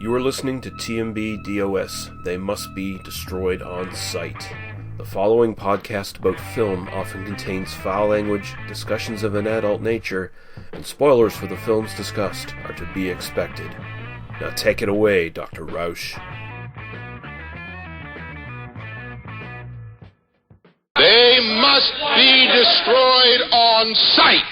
You are listening to TMBDOS. They must be destroyed on sight. The following podcast about film often contains foul language, discussions of an adult nature, and spoilers for the films discussed are to be expected. Now take it away, Dr. Rausch. They must be destroyed on sight.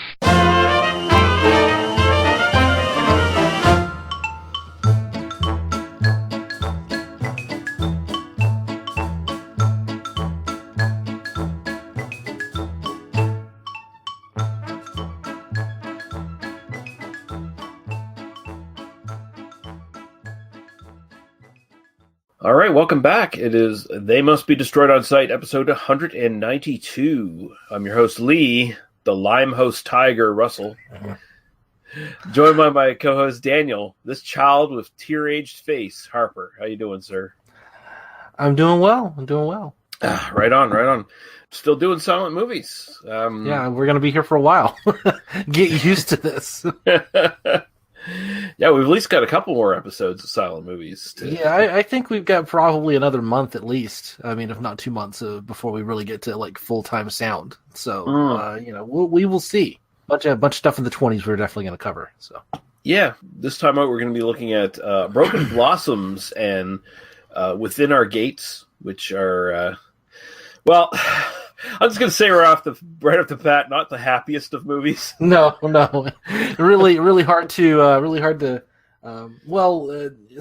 All right, welcome back. It is They Must Be Destroyed on Sight, episode 192. I'm your host, Lee, the Lime host Tiger, Russell. Joined by my co-host, Daniel, this child with tear-aged face, Harper. How you doing, sir? I'm doing well. Right on. Still doing silent movies. Yeah, we're going to be here for a while. Get used to this. Yeah, we've at least got a couple more episodes of silent movies. Yeah, I think we've got probably another month at least. I mean, if not 2 months before we really get to like full-time sound. So, we will see. Bunch of stuff in the 20s we're definitely going to cover. So, yeah, this time out we're going to be looking at Broken Blossoms and Within Our Gates, which are I'm just gonna say right off the bat, not the happiest of movies. No, really hard to.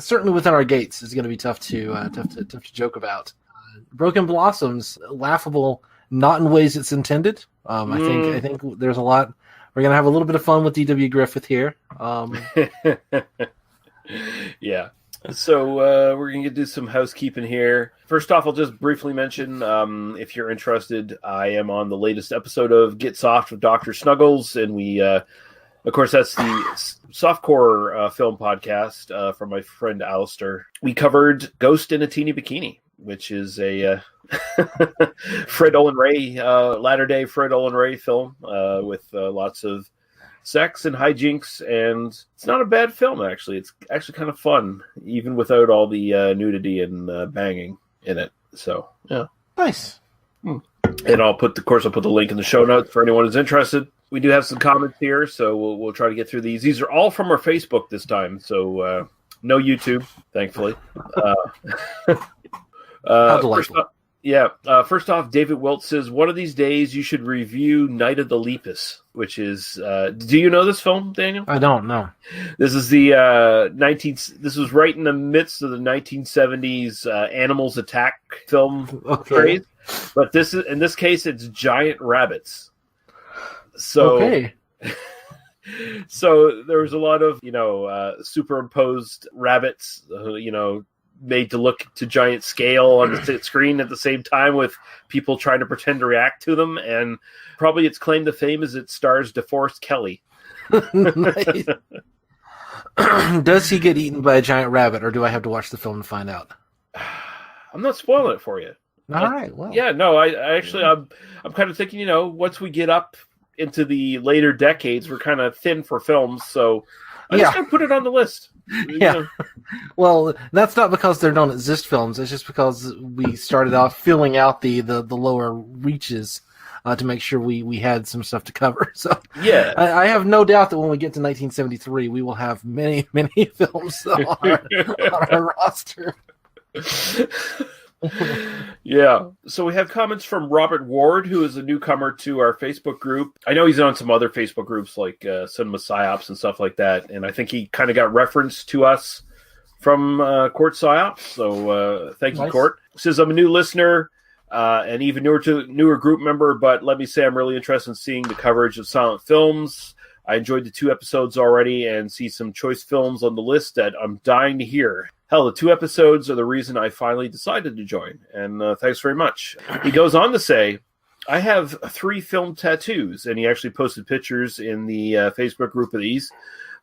Certainly Within Our Gates is going to be tough to joke about. Broken Blossoms, laughable, not in ways it's intended. I think there's a lot. We're gonna have a little bit of fun with D.W. Griffith here. Yeah. So we're going to do some housekeeping here. First off, I'll just briefly mention, if you're interested, I am on the latest episode of Get Soft with Dr. Snuggles, and we, of course, that's the softcore film podcast from my friend Alistair. We covered Ghost in a Teeny Bikini, which is a Fred Olen Ray, latter-day Fred Olen Ray film with lots of sex and hijinks, and it's not a bad film, actually. It's actually kind of fun, even without all the nudity and banging in it. So, yeah. Nice. And I'll put the link in the show notes for anyone who's interested. We do have some comments here, so we'll try to get through these. These are all from our Facebook this time, so no YouTube, thankfully. How delightful. First off, David Wilt says, one of these days you should review Night of the Lepus, which is, do you know this film, Daniel? I don't know. This is the this was right in the midst of the 1970s animals attack film craze. But in this case, it's giant rabbits. So, okay. So there was a lot of, superimposed rabbits, made to look to giant scale on the screen at the same time, with people trying to pretend to react to them, and probably its claim to fame is it stars DeForest Kelly. Nice. Does he get eaten by a giant rabbit, or do I have to watch the film to find out? I'm not spoiling it for you. All right. Well. Yeah, no, I'm kind of thinking, once we get up into the later decades, we're kind of thin for films, so I'm just going to put it on the list. Yeah. Well, that's not because there don't exist films. It's just because we started off filling out the lower reaches to make sure we had some stuff to cover. So yeah, I have no doubt that when we get to 1973, we will have many films on our roster. Yeah. So we have comments from Robert Ward, who is a newcomer to our Facebook group. I know he's on some other Facebook groups like Cinema Psyops and stuff like that, and I think he kind of got referenced to us from Court Psyops. So thank you, Court. Says, I'm a new listener and even newer group member, but let me say I'm really interested in seeing the coverage of silent films. I enjoyed the 2 episodes already and see some choice films on the list that I'm dying to hear. Hell, the 2 episodes are the reason I finally decided to join, and thanks very much. He goes on to say, I have 3 film tattoos, and he actually posted pictures in the Facebook group of these.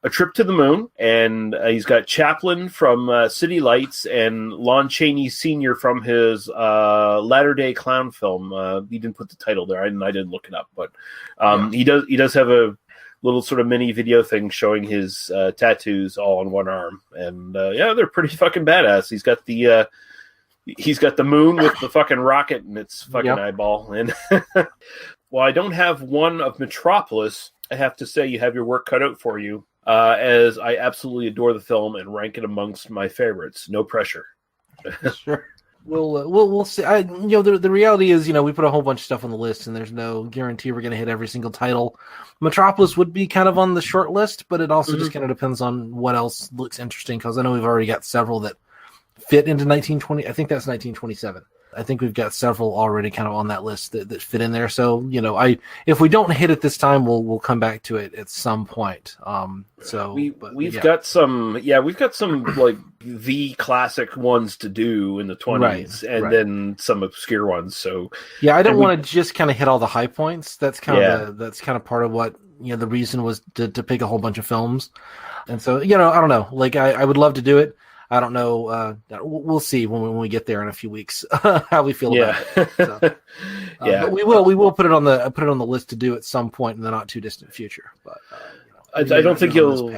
A Trip to the Moon, and he's got Chaplin from City Lights and Lon Chaney Sr. from his Latter-day Clown film. He didn't put the title there, and I didn't look it up, but he does have a little sort of mini video thing showing his tattoos all on one arm, and yeah, they're pretty fucking badass. He's got the moon with the fucking rocket in its fucking eyeball, and while I don't have one of Metropolis, I have to say you have your work cut out for you, as I absolutely adore the film and rank it amongst my favorites. No pressure. Sure. We'll see. The reality is, we put a whole bunch of stuff on the list, and there's no guarantee we're going to hit every single title. Metropolis would be kind of on the short list, but it also just kind of depends on what else looks interesting, because I know we've already got several that fit into 1920. I think that's 1927. I think we've got several already kind of on that list that fit in there. So, if we don't hit it this time, we'll come back to it at some point. We've got some like the classic ones to do in the 20s, and then some obscure ones. So yeah, I don't want to just kind of hit all the high points. That's kind of part of what the reason was to pick a whole bunch of films. And so I don't know. Like I would love to do it. I don't know. We'll see when we get there in a few weeks how we feel about it. So, but we will put it on the list to do at some point in the not too distant future. But I don't think you'll.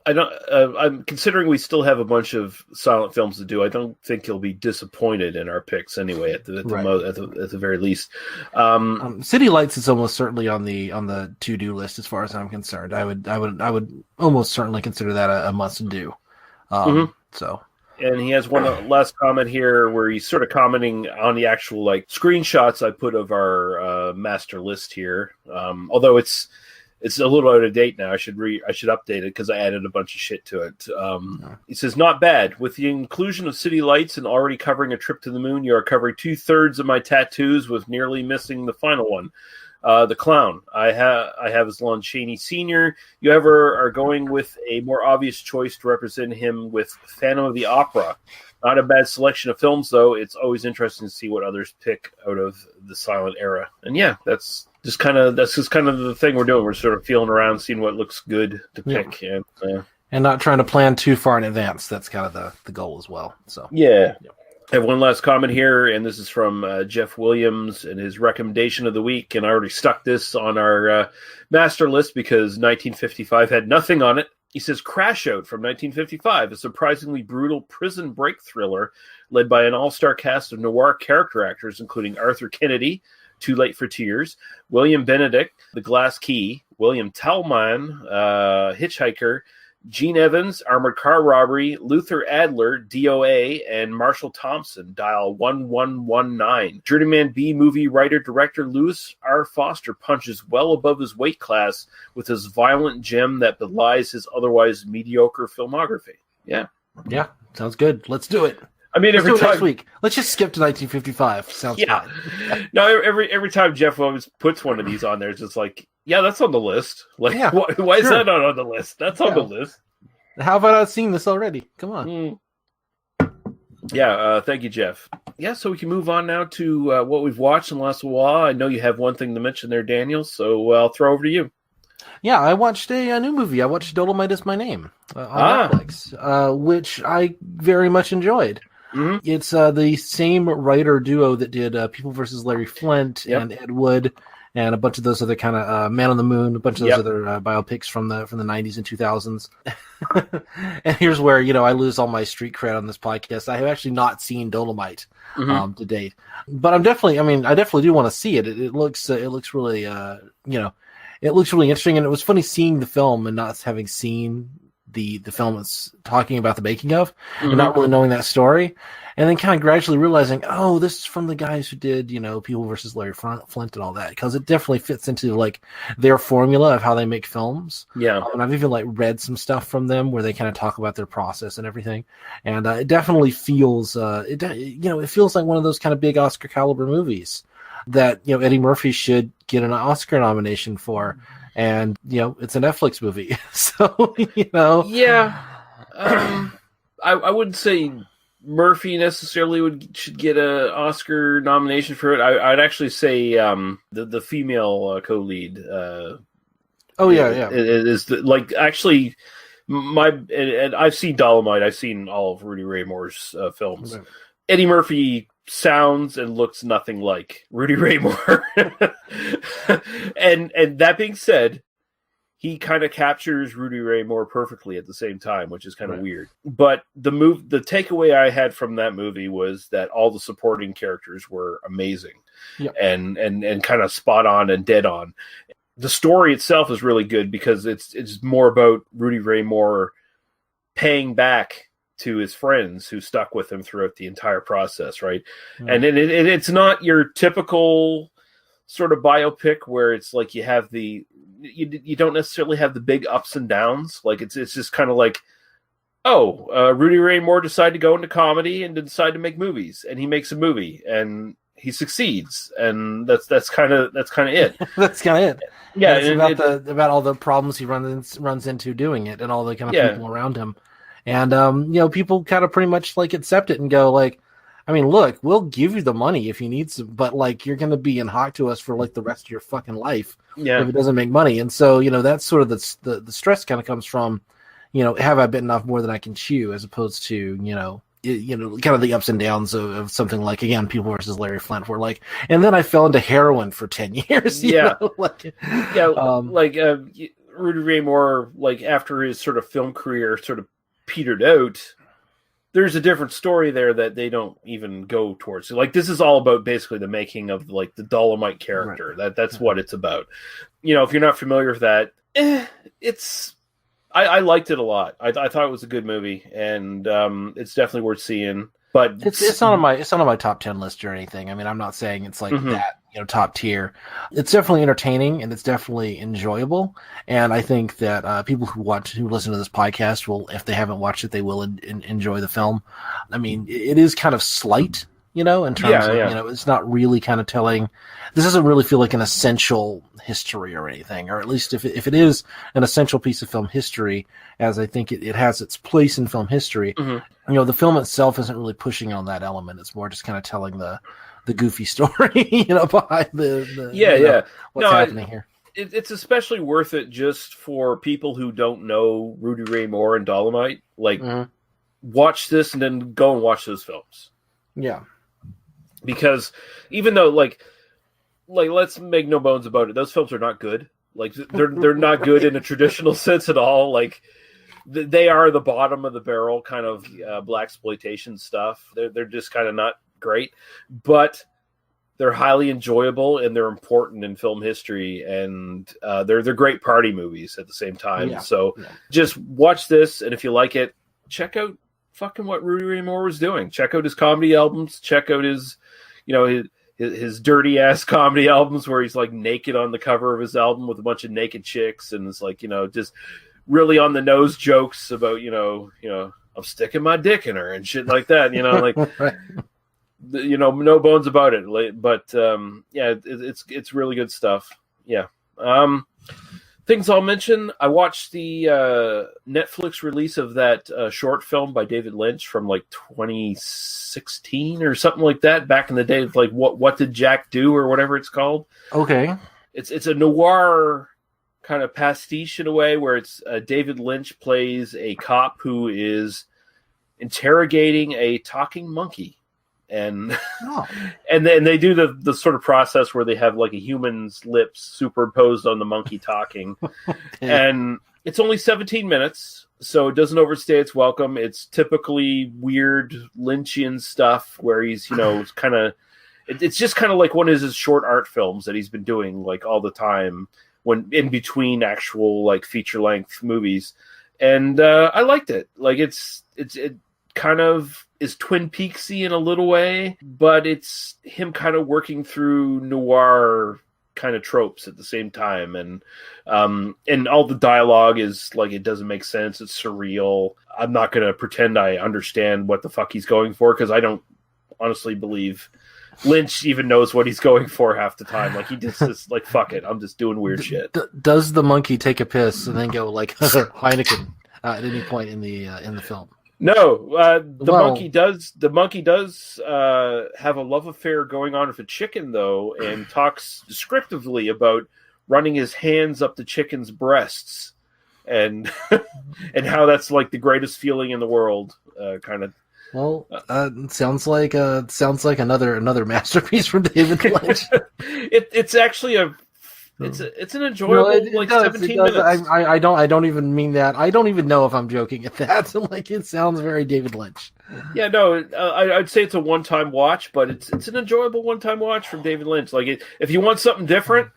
I'm considering we still have a bunch of silent films to do. I don't think you'll be disappointed in our picks anyway. At the very least, City Lights is almost certainly on the to do list as far as I'm concerned. I would almost certainly consider that a must do. So, and he has one last comment here where he's sort of commenting on the actual like screenshots I put of our master list here. Although it's a little out of date now. I should update it because I added a bunch of shit to it. He says, not bad. With the inclusion of City Lights and already covering A Trip to the Moon, you are covering 2/3 of my tattoos with nearly missing the final one. The Clown. I have as Lon Chaney Sr. You ever are going with a more obvious choice to represent him with Phantom of the Opera. Not a bad selection of films, though. It's always interesting to see what others pick out of the silent era. And yeah, that's just kind of the thing we're doing. We're sort of feeling around, seeing what looks good to pick, and not trying to plan too far in advance. That's kind of the goal as well. So yeah. I have one last comment here, and this is from Jeff Williams and his recommendation of the week. And I already stuck this on our master list because 1955 had nothing on it. He says Crash Out from 1955, a surprisingly brutal prison break thriller led by an all-star cast of noir character actors, including Arthur Kennedy, Too Late for Tears, William Benedict, The Glass Key, William Tallman, Hitchhiker, Gene Evans, Armored Car Robbery, Luther Adler, DOA, and Marshall Thompson, dial 1119. Journeyman B movie writer-director Louis R. Foster punches well above his weight class with his violent gem that belies his otherwise mediocre filmography. Yeah. Yeah, sounds good. Let's do it. I mean, every time next week. Let's just skip to 1955. Sounds fine. No, every time Jeff Williams puts one of these on there, it's just like, yeah, that's on the list. Like, why is that not on the list? That's on the list. How have I not seen this already? Come on. Yeah, thank you, Jeff. Yeah, so we can move on now to what we've watched in the last while. I know you have one thing to mention there, Daniel, so I'll throw over to you. Yeah, I watched a new movie. I watched Dolomite Is My Name on Netflix, which I very much enjoyed. Mm-hmm. It's the same writer duo that did People vs. Larry Flint and Ed Wood and a bunch of those other kind of Man on the Moon, a bunch of those other biopics from the 90s and 2000s. And here's where, I lose all my street cred on this podcast. I have actually not seen Dolomite to date, but I definitely do want to see it. It looks really, it looks really interesting. And it was funny seeing the film and not having seen the film it's talking about the making of, and not really knowing that story, and then kind of gradually realizing, oh, this is from the guys who did, People versus Larry Flint and all that, because it definitely fits into like their formula of how they make films. Yeah, and I've even like read some stuff from them where they kind of talk about their process and everything, and it definitely feels, it feels like one of those kind of big Oscar caliber movies that Eddie Murphy should get an Oscar nomination for. And, it's a Netflix movie. So, Yeah. I wouldn't say Murphy necessarily should get an Oscar nomination for it. I'd actually say the female co-lead. Is actually and I've seen Dolomite. I've seen all of Rudy Ray Moore's films. Right. Eddie Murphy sounds and looks nothing like Rudy Ray Moore. and that being said, he kind of captures Rudy Ray Moore perfectly at the same time, which is kind of weird. But the takeaway I had from that movie was that all the supporting characters were amazing, and kind of spot on and dead on. The story itself is really good because it's more about Rudy Ray Moore paying back to his friends who stuck with him throughout the entire process, right? And it's not your typical sort of biopic where it's like you have you don't necessarily have the big ups and downs. Like it's just kind of like, Rudy Ray Moore decided to go into comedy and decide to make movies, and he makes a movie and he succeeds, and that's kind of it. That's kind of it. Yeah, it's about all the problems he runs into doing it, and all the kind of people around him, and people kind of pretty much like accept it and go like, I mean, look, we'll give you the money if you need some, but like you're going to be in hock to us for like the rest of your fucking life if it doesn't make money. And so that's sort of the stress kind of comes from, have I bitten off more than I can chew, as opposed to kind of the ups and downs of something like, again, People versus Larry Flint, where like, and then I fell into heroin for 10 years. Rudy Ray Moore, like after his sort of film career sort of petered out, there's a different story there that they don't even go towards. So, like, this is all about basically the making of like the Dolomite character. Right. That's what it's about. If you're not familiar with that, I liked it a lot. I thought it was a good movie, and it's definitely worth seeing. But it's not on my top 10 list or anything. I mean, I'm not saying it's like that, top tier. It's definitely entertaining and it's definitely enjoyable. And I think that people who listen to this podcast will, if they haven't watched it, they will enjoy the film. I mean, it is kind of slight, in terms of, it's not really kind of telling. This doesn't really feel like an essential history or anything, or at least if it is an essential piece of film history, as I think it has its place in film history, the film itself isn't really pushing on that element. It's more just kind of telling the goofy story, behind what's happening here. It's especially worth it just for people who don't know Rudy Ray Moore and Dolomite. Like, watch this and then go and watch those films. Yeah. Because even though, like let's make no bones about it, those films are not good. Like, they're not good in a traditional sense at all. Like, they are the bottom of the barrel kind of blaxploitation stuff. They're just kind of not great, but they're highly enjoyable and they're important in film history, and they're great party movies at the same time. Just watch this, and if you like it, check out fucking what Rudy Ray Moore was doing. Check out his comedy albums. Check out his dirty ass comedy albums where he's like naked on the cover of his album with a bunch of naked chicks, and it's like, just really on the nose jokes about I'm sticking my dick in her and shit like that. Like. No bones about it, but it's really good stuff. Yeah. Things I'll mention. I watched the Netflix release of that short film by David Lynch from like 2016 or something like that. Back in the day, like what did Jack do or whatever it's called. Okay. It's a noir kind of pastiche in a way where it's David Lynch plays a cop who is interrogating a talking monkey. And and then they do the sort of process where they have like a human's lips superimposed on the monkey talking. And it's only 17 minutes, so it doesn't overstay its welcome. It's typically weird Lynchian stuff where he's, kind of, it's just kind of like one of his short art films that he's been doing like all the time when in between actual like feature length movies. And I liked it. Like it kind of is Twin Peaksy in a little way, but it's him kind of working through noir kind of tropes at the same time, and all the dialogue is like, it doesn't make sense. It's surreal. I'm not going to pretend I understand what the fuck he's going for, because I don't honestly believe Lynch even knows what he's going for half the time. Like, he just is like, fuck it, I'm just doing weird shit. Does the monkey take a piss and then go like Heineken at any point in the film? No, the monkey does. The monkey does have a love affair going on with a chicken, though, and talks descriptively about running his hands up the chicken's breasts, and and how that's like the greatest feeling in the world, kind of. Well, sounds like another masterpiece from David Lynch. It's actually It's an enjoyable 17 minutes. I don't even mean that. I don't even know if I'm joking at that. Like, it sounds very David Lynch. Yeah, no, I'd say it's a one-time watch, but it's an enjoyable one-time watch from David Lynch. Like, if you want something different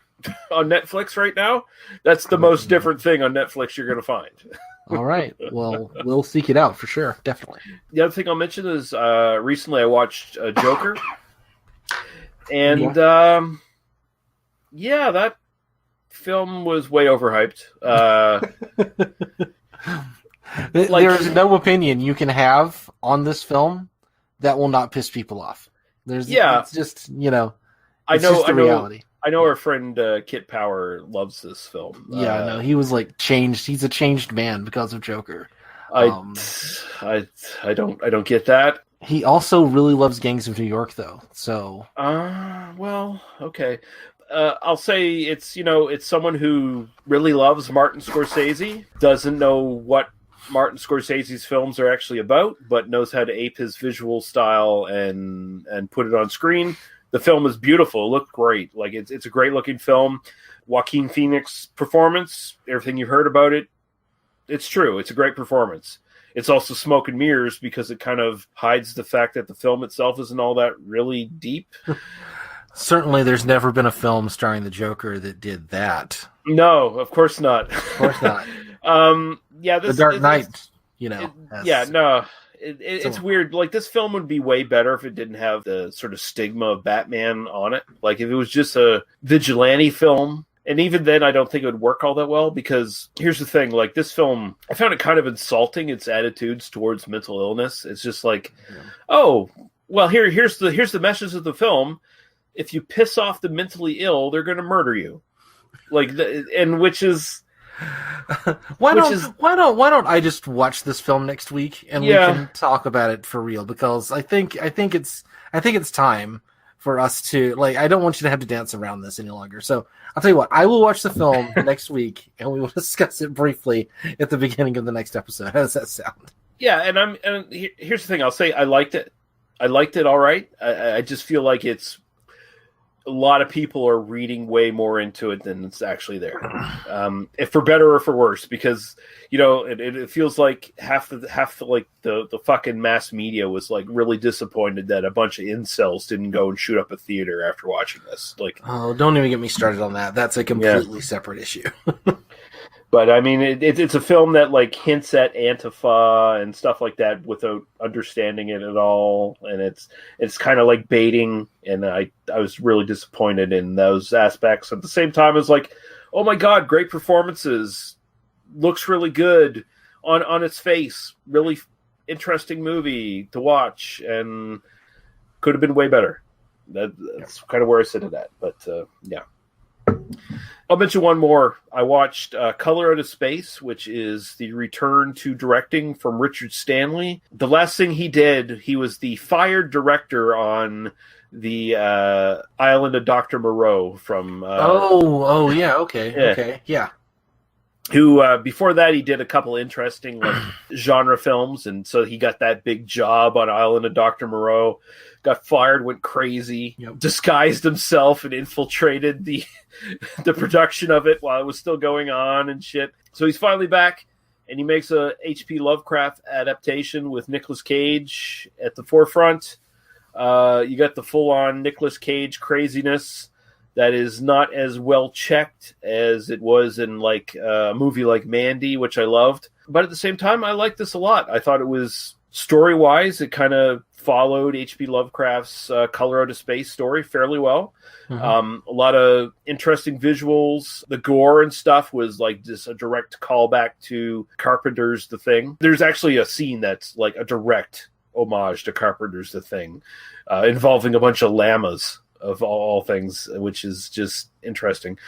on Netflix right now, that's the most different thing on Netflix you're going to find. All right. Well, we'll seek it out for sure. Definitely. The other thing I'll mention is recently I watched Joker. And, that film was way overhyped. There's no opinion you can have on this film that will not piss people off. It's just, it's just the reality. I know our friend Kit Power loves this film. Yeah, no, he was like changed. He's a changed man because of Joker. I don't get that. He also really loves Gangs of New York, though. So, well, okay. I'll say it's someone who really loves Martin Scorsese, doesn't know what Martin Scorsese's films are actually about, but knows how to ape his visual style and put it on screen. The film is beautiful. It looked great. Like, it's a great looking film. Joaquin Phoenix performance, everything you've heard about it, it's true. It's a great performance. It's also smoke and mirrors because it kind of hides the fact that the film itself isn't all that really deep. Certainly, there's never been a film starring the Joker that did that. No, of course not. Of course not. The Dark Knight, It's weird. Like, this film would be way better if it didn't have the sort of stigma of Batman on it. Like, if it was just a vigilante film, and even then, I don't think it would work all that well, because here's the thing. Like, this film, I found it kind of insulting, its attitudes towards mental illness. It's just like, oh, well, here's the message of the film. If you piss off the mentally ill, they're going to murder you. Like, which is... Why don't I just watch this film next week and we can talk about it for real? Because I think it's time for us to, like, I don't want you to have to dance around this any longer. So I'll tell you what, I will watch the film next week and we will discuss it briefly at the beginning of the next episode. How does that sound? Yeah, and here's the thing. I'll say I liked it. I liked it all right. I just feel like it's a lot of people are reading way more into it than it's actually there. If for better or for worse, because it feels like half the fucking mass media was like really disappointed that a bunch of incels didn't go and shoot up a theater after watching this. Like, oh, don't even get me started on that. That's a completely separate issue. But I mean, it's a film that like hints at Antifa and stuff like that without understanding it at all, and it's kind of like baiting. And I was really disappointed in those aspects. At the same time, it's like, oh my god, great performances, looks really good on its face, really interesting movie to watch, and could have been way better. That's kind of where I sit at that. But yeah. I'll mention one more. I watched Color Out of Space, which is the return to directing from Richard Stanley. The last thing he did, he was the fired director on the Island of Dr. Moreau from... Okay. Who, before that, he did a couple interesting genre films, and so he got that big job on Island of Dr. Moreau, got fired, went crazy, disguised himself, and infiltrated the production of it while it was still going on and shit. So he's finally back, and he makes a H.P. Lovecraft adaptation with Nicolas Cage at the forefront. You got the full-on Nicolas Cage craziness that is not as well checked as it was in like a movie like Mandy, which I loved. But at the same time, I liked this a lot. I thought it was story-wise, it kind of followed H.P. Lovecraft's Color Out of Space story fairly well. Mm-hmm. A lot of interesting visuals. The gore and stuff was like just a direct callback to Carpenter's The Thing. There's actually a scene that's like a direct homage to Carpenter's The Thing, involving a bunch of llamas of all things, which is just interesting.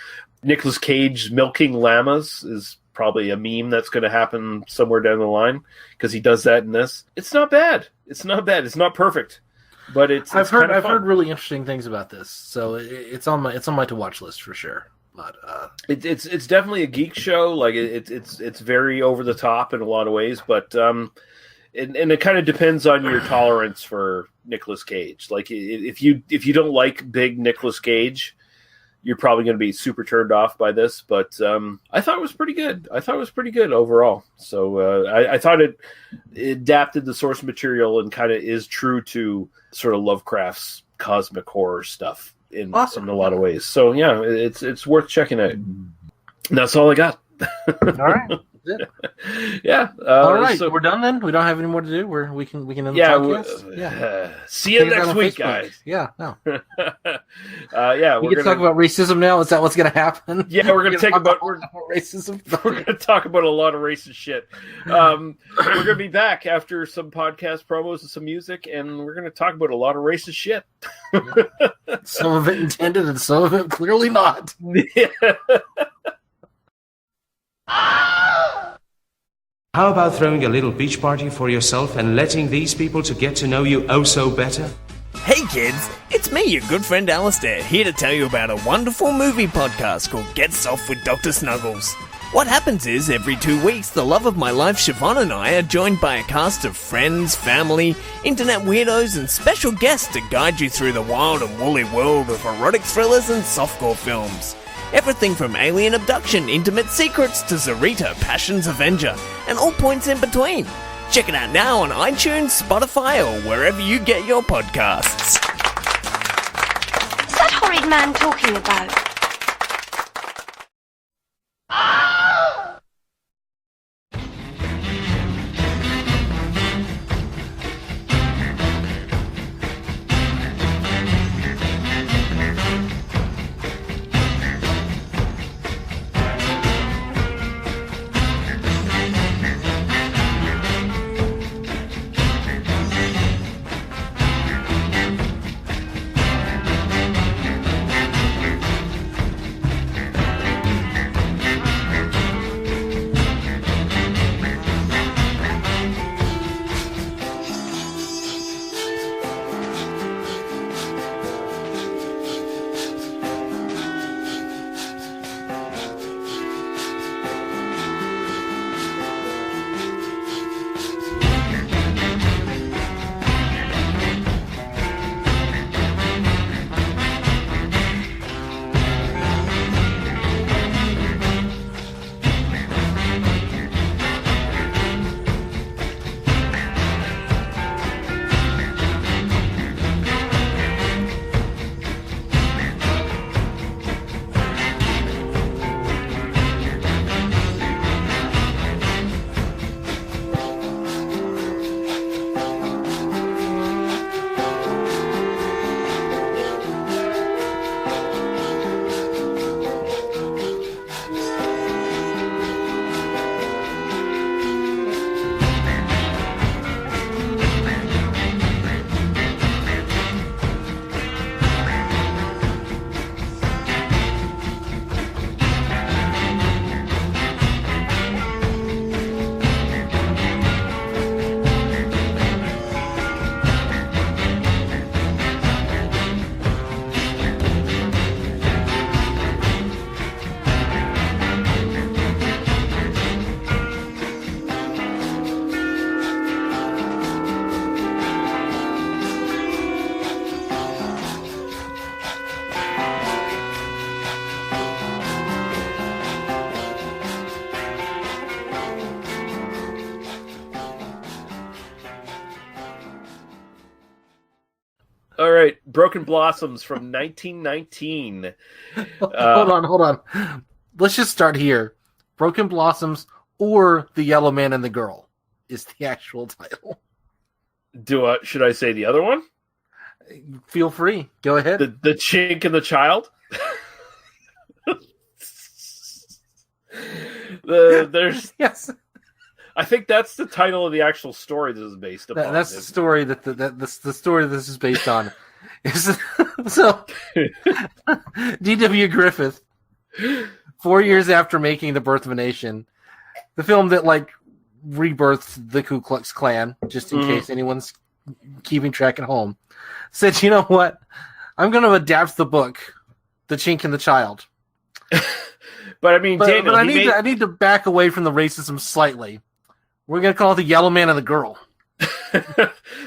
Nicolas Cage milking llamas is probably a meme that's going to happen somewhere down the line, because he does that in this. It's not bad. It's not perfect, but I've heard really interesting things about this, so it's on my to watch list for sure. But it's definitely a geek show. Like it's very over the top in a lot of ways, but and it kind of depends on your tolerance for Nicolas Cage. Like if you don't like big Nicolas Cage, you're probably going to be super turned off by this, but I thought it was pretty good. I thought it was pretty good overall. So I thought it adapted the source material and kind of is true to sort of Lovecraft's cosmic horror stuff in a lot of ways. So yeah, it's worth checking out. And that's all I got. All right. Yeah. All right. So we're done then. We don't have any more to do. We can end the podcast. See you next week, guys. Yeah. No. Yeah. We can talk about racism now. Is that what's going to happen? Yeah, we're going to talk about racism. We're going to talk about a lot of racist shit. We're going to be back after some podcast promos and some music, and we're going to talk about a lot of racist shit. Some of it intended, and some of it clearly not. Yeah. How about throwing a little beach party for yourself and letting these people to get to know you oh so better? Hey kids, it's me, your good friend Alistair, here to tell you about a wonderful movie podcast called Get Soft with Dr. Snuggles. What happens is, every 2 weeks, the love of my life, Siobhan, and I are joined by a cast of friends, family, internet weirdos, and special guests to guide you through the wild and woolly world of erotic thrillers and softcore films. Everything from alien abduction, intimate secrets, to Zarita, Passion's Avenger, and all points in between. Check it out now on iTunes, Spotify, or wherever you get your podcasts. What's that horrid man talking about? All right, Broken Blossoms from 1919. Hold on. Let's just start here. Broken Blossoms or The Yellow Man and the Girl is the actual title. Should I say the other one? Feel free. Go ahead. The Chink and the Child? Yes. I think that's the title of the actual story this is based upon. That's the story that the story this is based on. So, D.W. Griffith, 4 years after making The Birth of a Nation, the film that rebirthed the Ku Klux Klan, just in case anyone's keeping track at home, said, "You know what? I'm going to adapt the book, The Chink and the Child." But I mean, Daniel, I need to back away from the racism slightly. We're going to call it The Yellow Man and the Girl.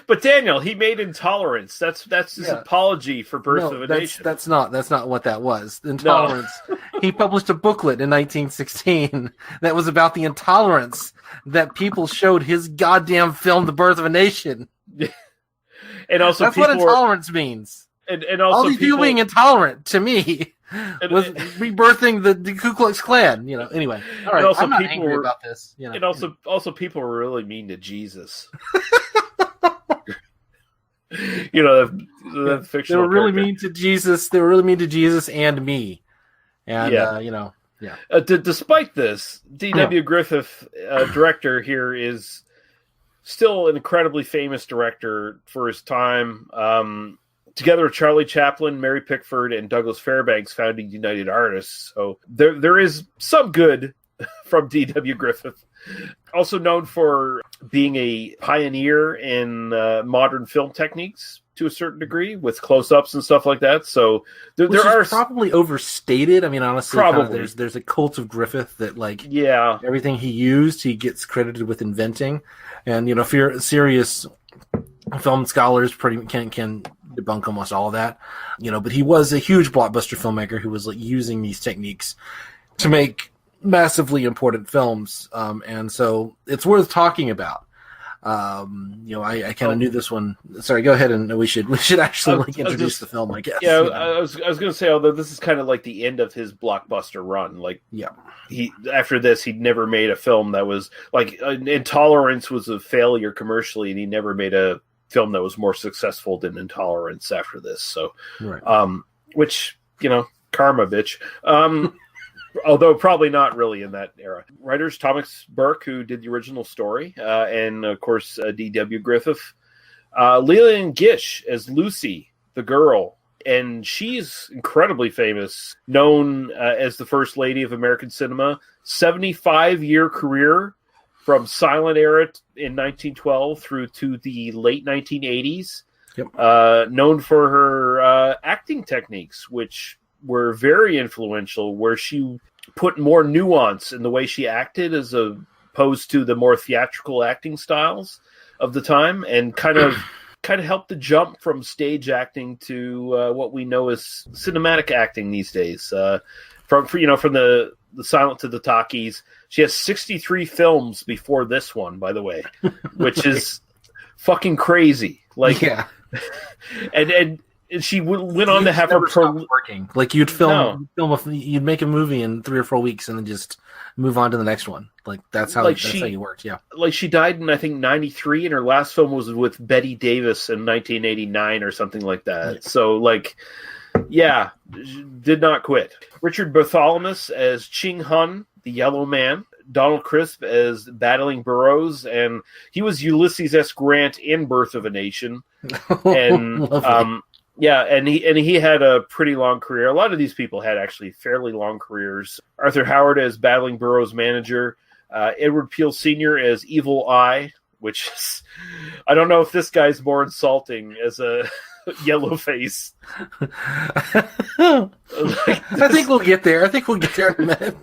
But Daniel, he made Intolerance. That's his apology for Birth of a Nation. That's not what that was. Intolerance. No. He published a booklet in 1916 that was about the intolerance that people showed his goddamn film, The Birth of a Nation. And also, that's what intolerance means. And also, all these people being intolerant to me was rebirthing the Ku Klux Klan. Anyway. All right. I'm not angry about this. And also, people were really mean to Jesus. The fictional. They were really mean to Jesus. They were really mean to Jesus and me. And despite this, D.W. Griffith, director here, is still an incredibly famous director for his time. Together with Charlie Chaplin, Mary Pickford, and Douglas Fairbanks, founding United Artists. So there is some good from D.W. Griffith. Also known for being a pioneer in modern film techniques to a certain degree, with close-ups and stuff like that. So there are probably overstated. I mean, honestly, probably there's a cult of Griffith that everything he used, he gets credited with inventing. And if you're serious film scholars, can debunk almost all of that. But he was a huge blockbuster filmmaker who was using these techniques to make massively important films, and so it's worth talking about. I kind of knew this one. Sorry, go ahead, and we should actually introduce the film, I guess. Yeah, I was going to say, although this is kind of like the end of his blockbuster run. He after this, he'd never made a film that was Intolerance was a failure commercially, and he never made a film that was more successful than Intolerance after this. So, right. Which karma, bitch. Although probably not really in that era. Writers Thomas Burke, who did the original story, and of course D.W. Griffith. Lillian Gish as Lucy, the girl, and she's incredibly famous, known as the First Lady of American cinema. 75-year career from silent era in 1912 through to the late 1980s. Yep. Known for her acting techniques, which were very influential, where she put more nuance in the way she acted as opposed to the more theatrical acting styles of the time, and kind of helped the jump from stage acting to what we know as cinematic acting these days. From the silent to the talkies. She has 63 films before this one, by the way, which is fucking crazy. And she went on to have her working. You'd you'd make a movie in 3 or 4 weeks and then just move on to the next one. That's how you worked. Yeah. She died in, I think, 93, and her last film was with Bette Davis in 1989 or something like that. Yeah. So did not quit. Richard Bartholomew as Ching Hun, the Yellow Man. Donald Crisp as Battling Burroughs, and he was Ulysses S. Grant in Birth of a Nation. And and he had a pretty long career. A lot of these people had actually fairly long careers. Arthur Howard as Battling Burroughs' manager. Edward Peel Sr. as Evil Eye, which is, I don't know if this guy's more insulting as a yellowface. I think we'll get there. In a minute.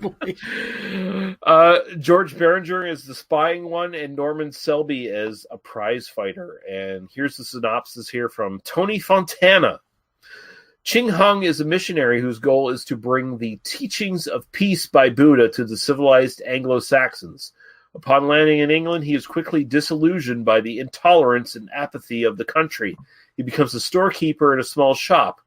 George Berenger as the spying one, and Norman Selby as a prize fighter. And here's the synopsis here from Tony Fontana. Ching Hung is a missionary whose goal is to bring the teachings of peace by Buddha to the civilized Anglo-Saxons. Upon landing in England, he is quickly disillusioned by the intolerance and apathy of the country. He becomes a storekeeper in a small shop.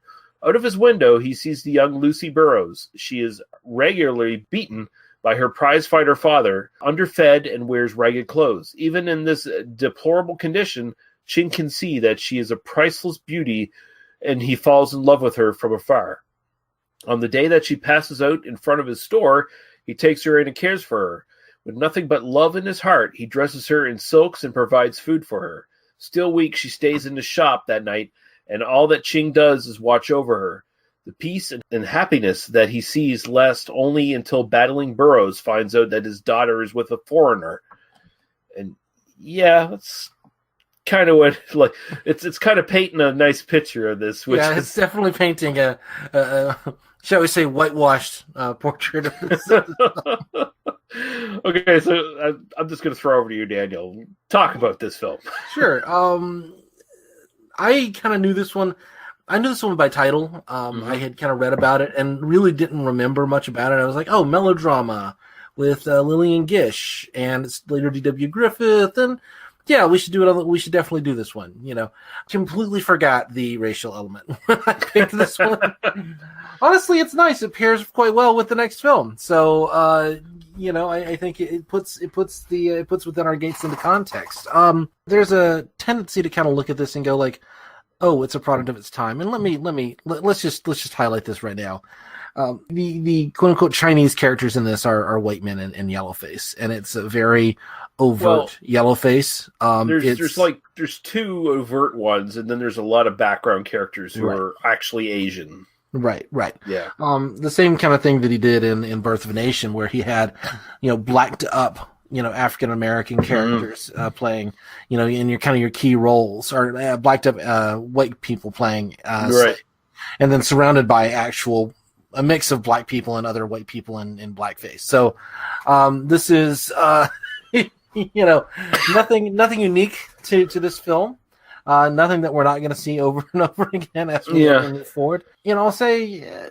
Out of his window, he sees the young Lucy Burroughs. She is regularly beaten by her prizefighter father, underfed, and wears ragged clothes. Even in this deplorable condition, Ching can see that she is a priceless beauty, and he falls in love with her from afar. On the day that she passes out in front of his store, he takes her in and cares for her. With nothing but love in his heart, he dresses her in silks and provides food for her. Still weak, she stays in the shop that night, and all that Ching does is watch over her. The peace and happiness that he sees last only until Battling Burroughs finds out that his daughter is with a foreigner. And yeah, that's kind of what it's kind of painting a nice picture of this. Which it's definitely painting a shall we say whitewashed portrait of this. Okay, so I'm just going to throw over to you, Daniel. Talk about this film. Sure. I kind of knew this one. I knew this one by title. I had kind of read about it and really didn't remember much about it. I was like, oh, melodrama with Lillian Gish and it's later D.W. Griffith, and yeah, we should do it. We should definitely do this one. Completely forgot the racial element when I picked this one. Honestly, it's nice. It pairs quite well with the next film. So, I think it puts within our gates into context. There's a tendency to kind of look at this and go like, oh, it's a product of its time. And let's just highlight this right now. The quote unquote Chinese characters in this are white men in yellowface, and it's a very overt yellowface. There's two overt ones, and then there's a lot of background characters who are actually Asian. Right. Yeah. The same kind of thing that he did in Birth of a Nation, where he had, blacked up, African American characters playing, in your key roles, or blacked up white people playing, right, and then surrounded by a mix of black people and other white people in blackface. So, this is, nothing unique to this film. Nothing that we're not going to see over and over again as we move forward. I'll say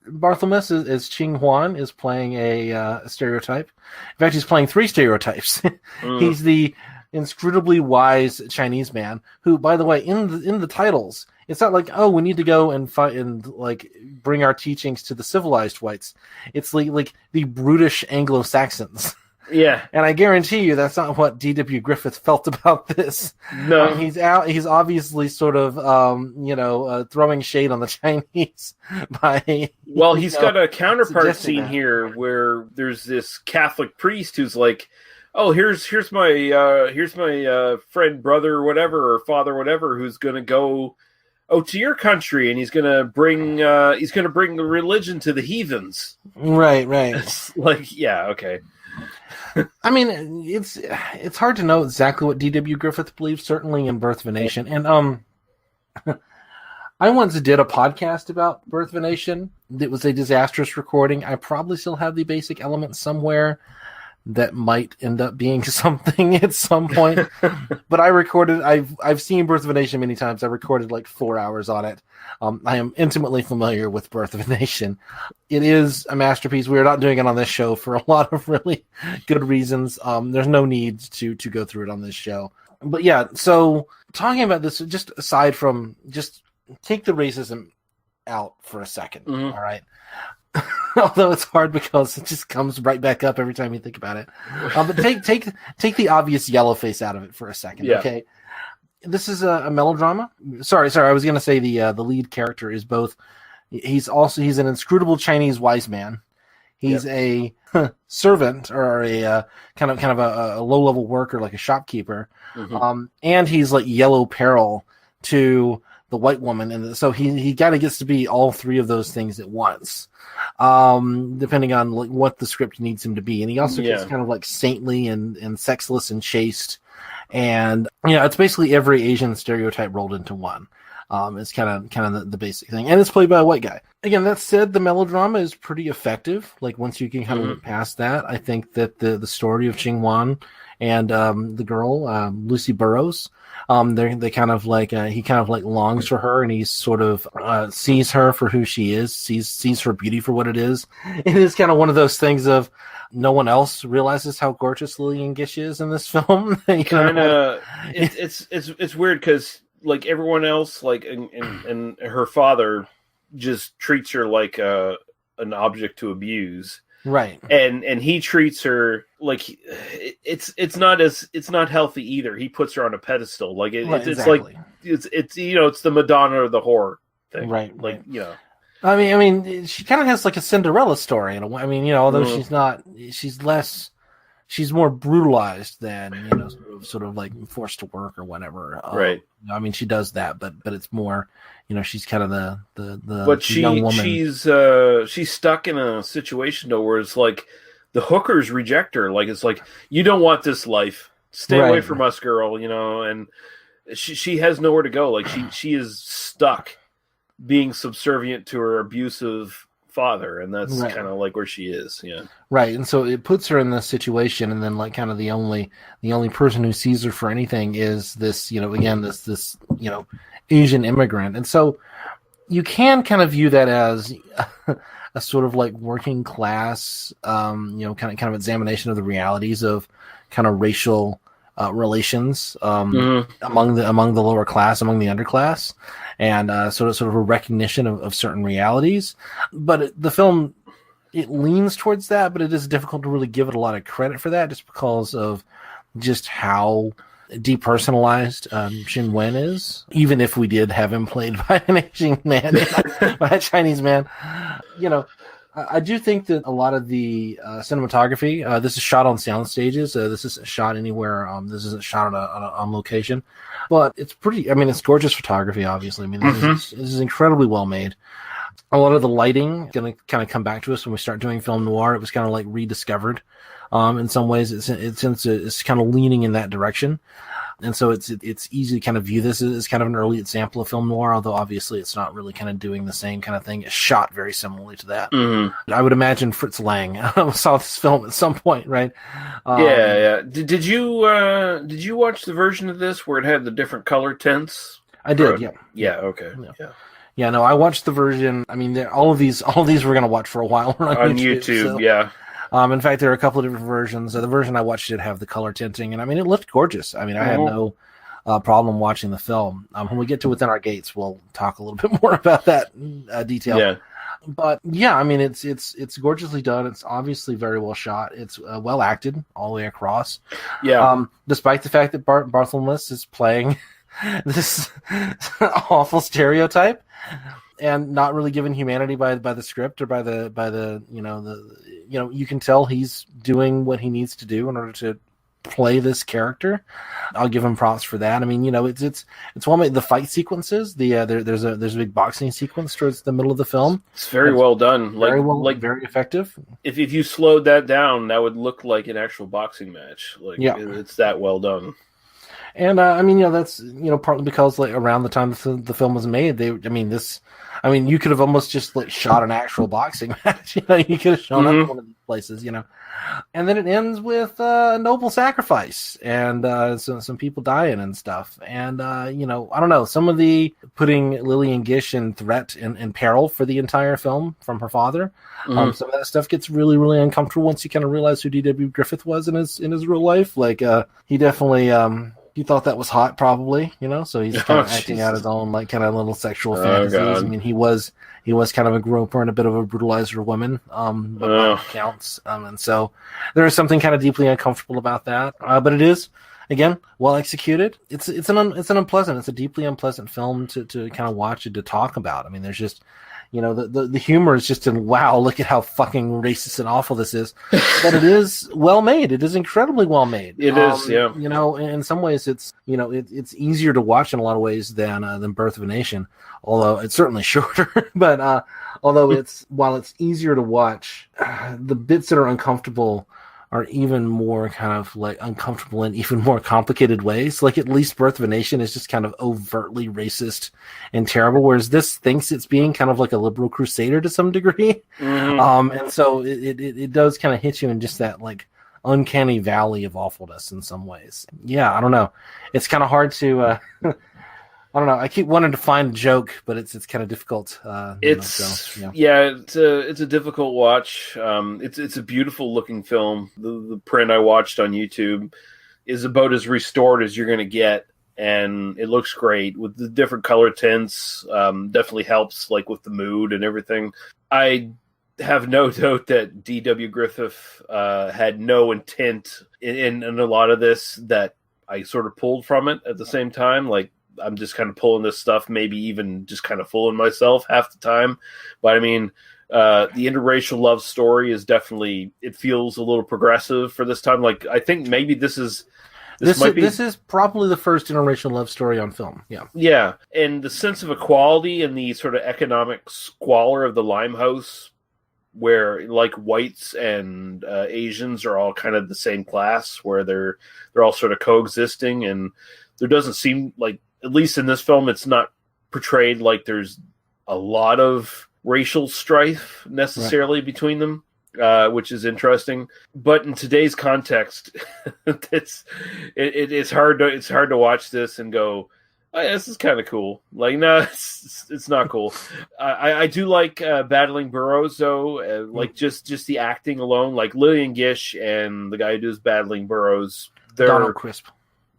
Barthelmess is Ching Huan is playing a stereotype. In fact, he's playing three stereotypes. He's the inscrutably wise Chinese man who, by the way, in the titles, it's not like, oh, we need to go and fight and like bring our teachings to the civilized whites. It's like the brutish Anglo-Saxons. Yeah, and I guarantee you that's not what D.W. Griffith felt about this. No, he's obviously sort of throwing shade on the Chinese by. Well, he's got a counterpart scene here where there's this Catholic priest who's like, "Oh, here's my friend, brother, whatever, or father, whatever, who's going to go to your country, and he's going to bring the religion to the heathens." Right. It's like, yeah, okay. I mean, it's hard to know exactly what D.W. Griffith believes, certainly in Birth of a Nation. And I once did a podcast about Birth of a Nation. It was a disastrous recording. I probably still have the basic elements somewhere that might end up being something at some point. But I recorded, I've seen Birth of a Nation many times. I recorded like 4 hours on it. I am intimately familiar with Birth of a Nation. It is a masterpiece. We are not doing it on this show for a lot of really good reasons. There's no need to go through it on this show. But yeah, so talking about this, just aside from, just take the racism out for a second. All right. Although it's hard because it just comes right back up every time you think about it. But take the obvious yellowface out of it for a second. Yeah. Okay. This is a melodrama. Sorry. I was going to say the lead character is both. He's an inscrutable Chinese wise man. He's a servant or a kind of a low level worker, like a shopkeeper. And he's like yellow peril to the white woman, and so he kind of gets to be all three of those things at once, depending on like what the script needs him to be. And he also gets kind of like saintly and sexless and chaste, and it's basically every Asian stereotype rolled into one. It's kind of the basic thing, and it's played by a white guy. Again, that said, the melodrama is pretty effective. Like once you can kind of look past that, I think that the story of Ching Wan and the girl Lucy Burrows. They kind of like he kind of like longs for her, and he sort of sees her for who she is, sees her beauty for what it is. It is kind of one of those things of no one else realizes how gorgeous Lillian Gish is in this film. It's weird because like everyone else, like and her father just treats her like an object to abuse. Right. And he treats her like it's not healthy either. He puts her on a pedestal. Like it's exactly. like it's it's the Madonna or the whore thing. Right. Like, I mean she kind of has like a Cinderella story in a way. I mean, although she's more brutalized than, sort of like forced to work or whatever. Right. I mean, she does that, but it's more, she's kind of the but young woman. She's stuck in a situation though where it's like the hookers reject her. Like it's like, you don't want this life. Stay away from us, girl. And she has nowhere to go. Like she is stuck being subservient to her abusive father, and that's Right. kind of like where she is. Yeah. Right, and so it puts her in this situation, and then like kind of the only person who sees her for anything is this, again this Asian immigrant, and so you can kind of view that as a sort of like working class, kind of examination of the realities of kind of racial relations among the lower class, among the underclass, and sort of a recognition of certain realities. But the film, it leans towards that, but it is difficult to really give it a lot of credit for that, just because of just how depersonalized Shin Wen is. Even if we did have him played by an Asian man, by a Chinese man, I do think that a lot of the cinematography, this is shot on sound stages. This isn't shot anywhere. This isn't shot on location, but it's pretty. I mean, it's gorgeous photography. Obviously, I mean, this is incredibly well made. A lot of the lighting going to kind of come back to us when we start doing film noir. It was kind of like rediscovered. In some ways, it's kind of leaning in that direction. And so it's easy to kind of view this as kind of an early example of film noir, although obviously it's not really kind of doing the same kind of thing. It's shot very similarly to that. I would imagine Fritz Lang saw this film at some point, right? Yeah. Did you watch the version of this where it had the different color tints? I did, yeah. Yeah, okay. Yeah. Yeah, no, I watched the version. I mean, all of these we're going to watch for a while on YouTube. So. Yeah. In fact, there are a couple of different versions. The version I watched did have the color tinting, and I mean, it looked gorgeous. I mean, I had no problem watching the film. When we get to Within Our Gates, we'll talk a little bit more about that detail. Yeah. But yeah, I mean, it's gorgeously done. It's obviously very well shot. It's well acted all the way across. Yeah. Despite the fact that Bartholomew is playing this awful stereotype and not really given humanity by the script or by the you can tell he's doing what he needs to do in order to play this character. I'll give him props for that. I mean, it's well made. The fight sequences, there's a big boxing sequence towards the middle of the film. It's very well done. Very effective. If you slowed that down, that would look like an actual boxing match. It's that well done. And I mean, that's partly because like around the time the film was made, you could have almost just like shot an actual boxing match. You could have shown up in one of these places. And then it ends with a noble sacrifice and some people dying and stuff. And I don't know, some of the putting Lillian Gish in threat and peril for the entire film from her father. Some of that stuff gets really, really uncomfortable once you kind of realize who D.W. Griffith was in his real life. Like he definitely. He thought that was hot, probably, so he's kind of acting out his own, like, kind of little sexual fantasies. God. I mean, he was kind of a groper and a bit of a brutalizer of women, but by all counts. And so there is something kind of deeply uncomfortable about that. But it is, again, well executed. It's a deeply unpleasant film to kind of watch and to talk about. I mean, there's just, the humor is just wow, look at how fucking racist and awful this is. But it is well made. It is incredibly well made. It is, yeah. In some ways it's, it's easier to watch in a lot of ways than Birth of a Nation, although it's certainly shorter. But while it's easier to watch, the bits that are uncomfortable are even more kind of like uncomfortable in even more complicated ways. Like at least Birth of a Nation is just kind of overtly racist and terrible, whereas this thinks it's being kind of like a liberal crusader to some degree. And so it does kind of hit you in just that like uncanny valley of awfulness in some ways. Yeah, I don't know. It's kind of hard to I don't know. I keep wanting to find a joke, but it's kind of difficult. It's a difficult watch. It's a beautiful looking film. The print I watched on YouTube is about as restored as you're going to get, and it looks great with the different color tints. Definitely helps, like with the mood and everything. I have no doubt that D.W. Griffith had no intent in a lot of this that I sort of pulled from it at the same time, like. I'm just kind of pulling this stuff, maybe even just kind of fooling myself half the time. But I mean, the interracial love story is definitely, it feels a little progressive for this time. Like, I think maybe this is probably the first interracial love story on film. Yeah. Yeah. And the sense of equality and the sort of economic squalor of the Limehouse, where like whites and Asians are all kind of the same class, where they're all sort of coexisting. And there doesn't seem like, at least in this film, it's not portrayed like there's a lot of racial strife necessarily between them, which is interesting. But in today's context, it's hard to watch this and go, oh, yeah, this is kind of cool. Like, no, it's not cool. I do like Battling Burrows, though. Like, just the acting alone. Like, Lillian Gish and the guy who does Battling Burrows, Donald Crisp.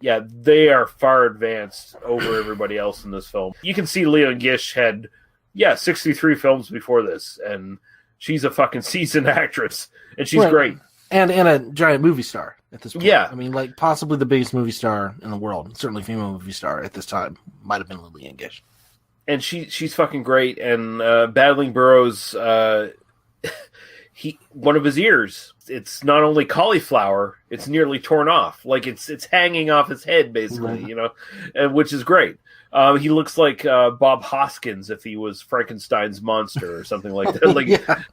Yeah, they are far advanced over everybody else in this film. You can see Lillian Gish had, 63 films before this, and she's a fucking seasoned actress, and she's great. And a giant movie star at this point. Yeah. I mean, like, possibly the biggest movie star in the world, certainly female movie star at this time, might have been Lillian Gish. And she's fucking great, and Battling Burrows, one of his ears, it's not only cauliflower, it's nearly torn off. Like, it's hanging off his head, basically, and which is great. He looks like Bob Hoskins if he was Frankenstein's monster or something like that.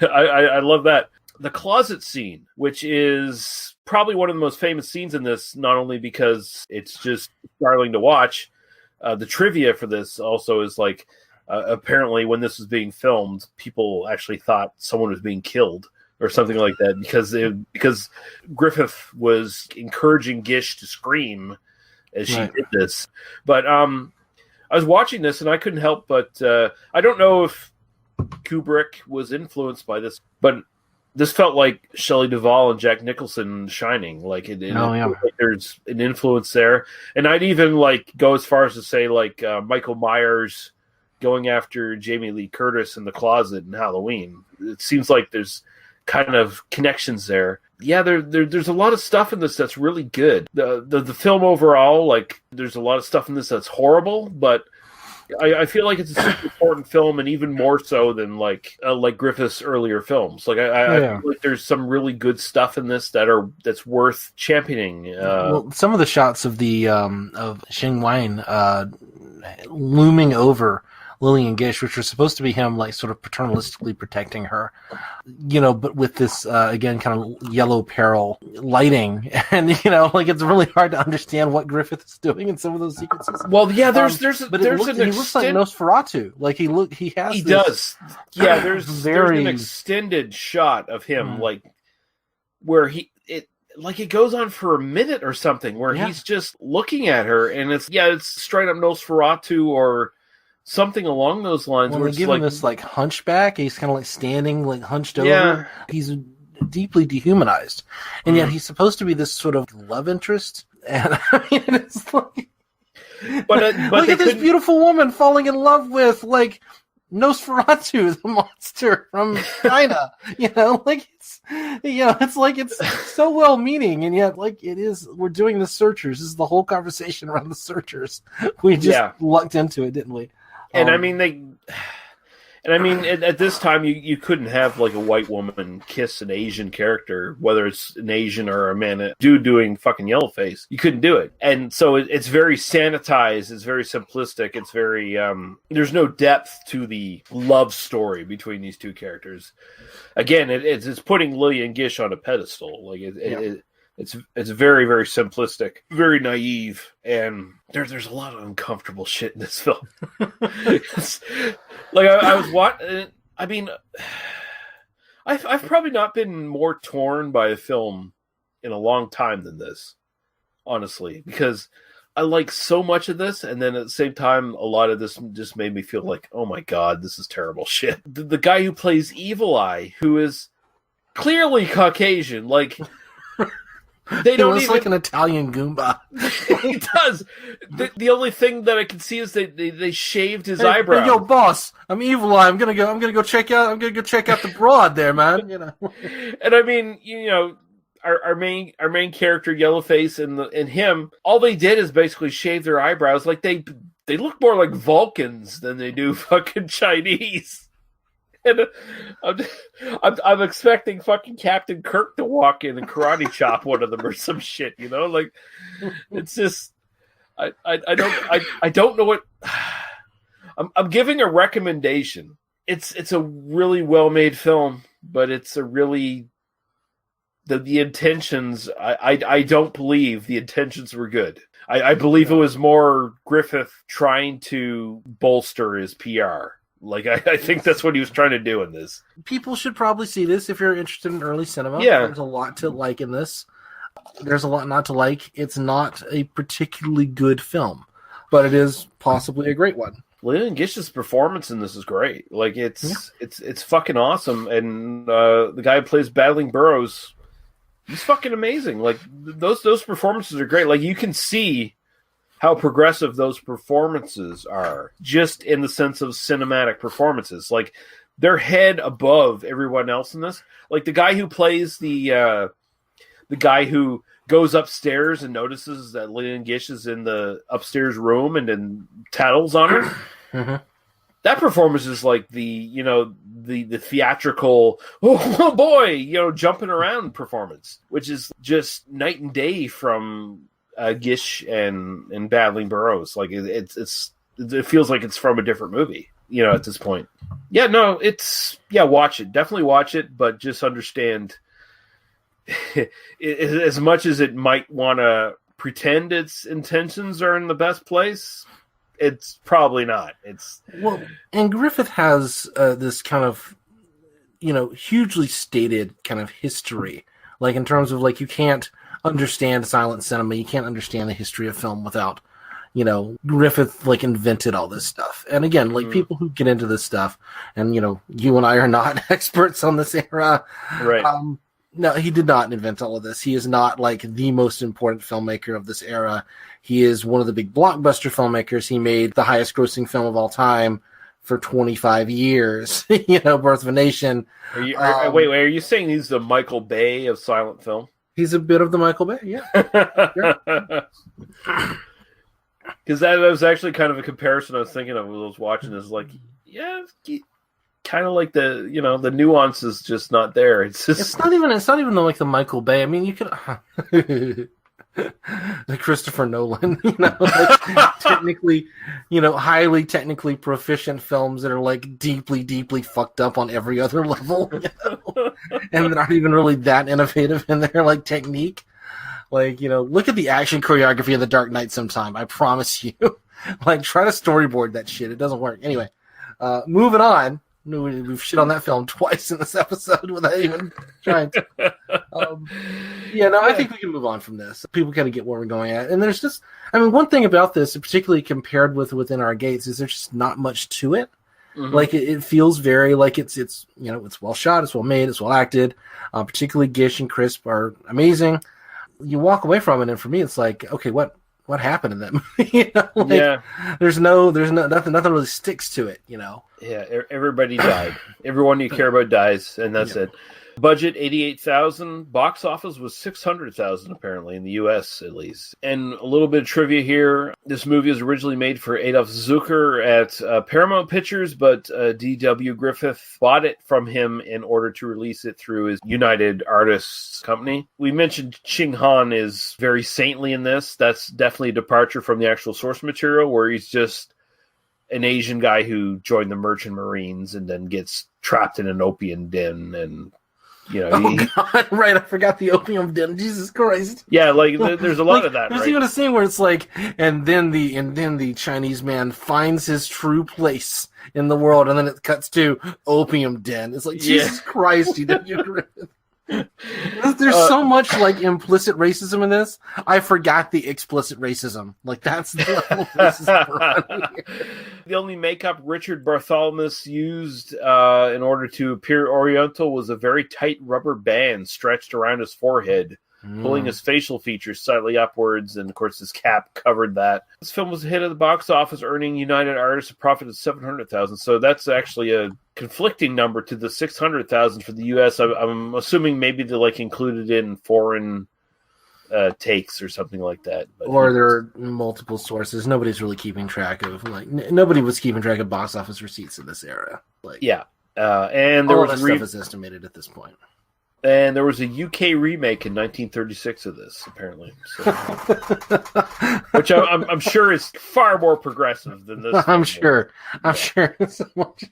I love that. The closet scene, which is probably one of the most famous scenes in this, not only because it's just startling to watch. The trivia for this also is like, apparently when this was being filmed, people actually thought someone was being killed or something like that because Griffith was encouraging Gish to scream as she did this. But I was watching this and I couldn't help but I don't know if Kubrick was influenced by this, but this felt like Shelley Duvall and Jack Nicholson Shining. Like, like there's an influence there. And I'd even like go as far as to say like Michael Myers going after Jamie Lee Curtis in the closet in Halloween. It seems like there's kind of connections there. Yeah, there's a lot of stuff in this that's really good. The film overall, like, there's a lot of stuff in this that's horrible, but I feel like it's a super important film, and even more so than like Griffith's earlier films. Like I feel like there's some really good stuff in this that's worth championing. Well, some of the shots of the of Xing Wang looming over Lillian Gish, which was supposed to be him, like, sort of paternalistically protecting her, but with this, again, kind of yellow peril lighting. And, like, it's really hard to understand what Griffith is doing in some of those sequences. Well, yeah, he looks like Nosferatu. Like, he does. Yeah, there's an extended shot of him, like, where it goes on for a minute or something, where he's just looking at her, and it's straight up Nosferatu or something along those lines. Well, where they give him this like hunchback. He's kind of like standing, like hunched over. Yeah. He's deeply dehumanized, and yet he's supposed to be this sort of love interest. And I mean, it's like, but look at this beautiful woman falling in love with like Nosferatu, the monster from China. It's like it's so well-meaning, and yet like it is. We're doing the Searchers. This is the whole conversation around the Searchers. We just lucked into it, didn't we? And at this time, you couldn't have like a white woman kiss an Asian character, whether it's an Asian or a man, dude doing fucking yellowface. You couldn't do it, and so it's very sanitized. It's very simplistic. It's very there's no depth to the love story between these two characters. Again, it's putting Lillian Gish on a pedestal. Like it's very, very simplistic, very naive, and there's a lot of uncomfortable shit in this film. Like I was watching. I mean, I've probably not been more torn by a film in a long time than this, honestly, because I like so much of this, and then at the same time, a lot of this just made me feel like, oh my god, this is terrible shit. The guy who plays Evil Eye, who is clearly Caucasian, like. They don't even like an Italian Goomba. He does. The only thing that I can see is they shaved his eyebrow. Hey, yo, boss, I'm Evil Eye. I'm gonna go check out the broad there, man. And I mean, our main character Yellowface and him, all they did is basically shave their eyebrows. Like they look more like Vulcans than they do fucking Chinese. And I'm expecting fucking Captain Kirk to walk in and karate chop one of them or some shit, like it's just I don't know what I'm giving a recommendation. It's a really well made film, but it's a really the intentions I don't believe the intentions were good. I believe it was more Griffith trying to bolster his PR Like, I think that's what he was trying to do in this. People should probably see this if you're interested in early cinema. Yeah. There's a lot to like in this. There's a lot not to like. It's not a particularly good film, but it is possibly a great one. Lillian Gish's performance in this is great. Like, it's fucking awesome. And the guy who plays Battling Burrows, he's fucking amazing. Like, those performances are great. Like, you can see how progressive those performances are, just in the sense of cinematic performances. Like, they're head above everyone else in this. Like, the guy who plays the guy who goes upstairs and notices that Lillian Gish is in the upstairs room and then tattles on her. Mm-hmm. That performance is like the theatrical, oh boy, jumping around performance, which is just night and day from Gish and Battling Burrows. Like, it feels like it's from a different movie, at this point. Yeah, no, watch it. Definitely watch it, but just understand, as much as it might want to pretend its intentions are in the best place, it's probably not. And Griffith has this kind of, hugely stated kind of history, like in terms of like you can't understand silent cinema, you can't understand the history of film without, Griffith like invented all this stuff. And again, like people who get into this stuff, and you and I are not experts on this era, right? No, he did not invent all of this. He is not like the most important filmmaker of this era. He is one of the big blockbuster filmmakers. He made the highest grossing film of all time for 25 years, Birth of a Nation. Wait, are you saying he's the Michael Bay of silent film? He's a bit of the Michael Bay, yeah. Because that was actually kind of a comparison I was thinking of when I was watching this. Like, yeah, kind of like the the nuance is just not there. It's not even like the Michael Bay. I mean, you could the Christopher Nolan, technically, highly technically proficient films that are like deeply, deeply fucked up on every other level, and that aren't even really that innovative in their like technique. Like, look at the action choreography of The Dark Knight sometime. I promise you. Like, try to storyboard that shit. It doesn't work. Anyway, moving on. We've shit on that film twice in this episode without even trying to. I think we can move on from this. People kind of get where we're going at. And there's just, one thing about this, particularly compared with Within Our Gates, is there's just not much to it. Mm-hmm. Like, it feels very like it's it's well shot, it's well made, it's well acted. Particularly Gish and Crisp are amazing. You walk away from it, and for me, it's like, okay, what happened in that movie? There's nothing really sticks to it, Yeah, everybody died. Everyone you care about dies, and that's it. Budget $88,000. Box office was $600,000 apparently in the U.S. at least. And a little bit of trivia here: this movie was originally made for Adolf Zucker at Paramount Pictures, but D.W. Griffith bought it from him in order to release it through his United Artists company. We mentioned Ching Han is very saintly in this. That's definitely a departure from the actual source material, where he's just an Asian guy who joined the Merchant Marines and then gets trapped in an opium den and. God, right, I forgot the opium den. Jesus Christ. Yeah, like there's a lot of that. There's even a scene where it's like, and then the Chinese man finds his true place in the world, and then it cuts to opium den. It's like, Jesus Christ, D.W. Griffith. There's so much like implicit racism in this. I forgot the explicit racism. Like, that's the level of racism. The only makeup Richard Bartholomew used in order to appear Oriental was a very tight rubber band stretched around his forehead, pulling his facial features slightly upwards, and of course his cap covered that. This film was a hit at the box office, earning United Artists a profit of $700,000. So that's actually a conflicting number to the $600,000 for the U.S. I'm assuming maybe they like included in foreign takes or something like that. But or there are multiple sources. Nobody's really keeping track of nobody was keeping track of box office receipts in this era. And there was stuff is estimated at this point. And there was a UK remake in 1936 of this, apparently. So, which I'm sure is far more progressive than this. I'm sure. So much.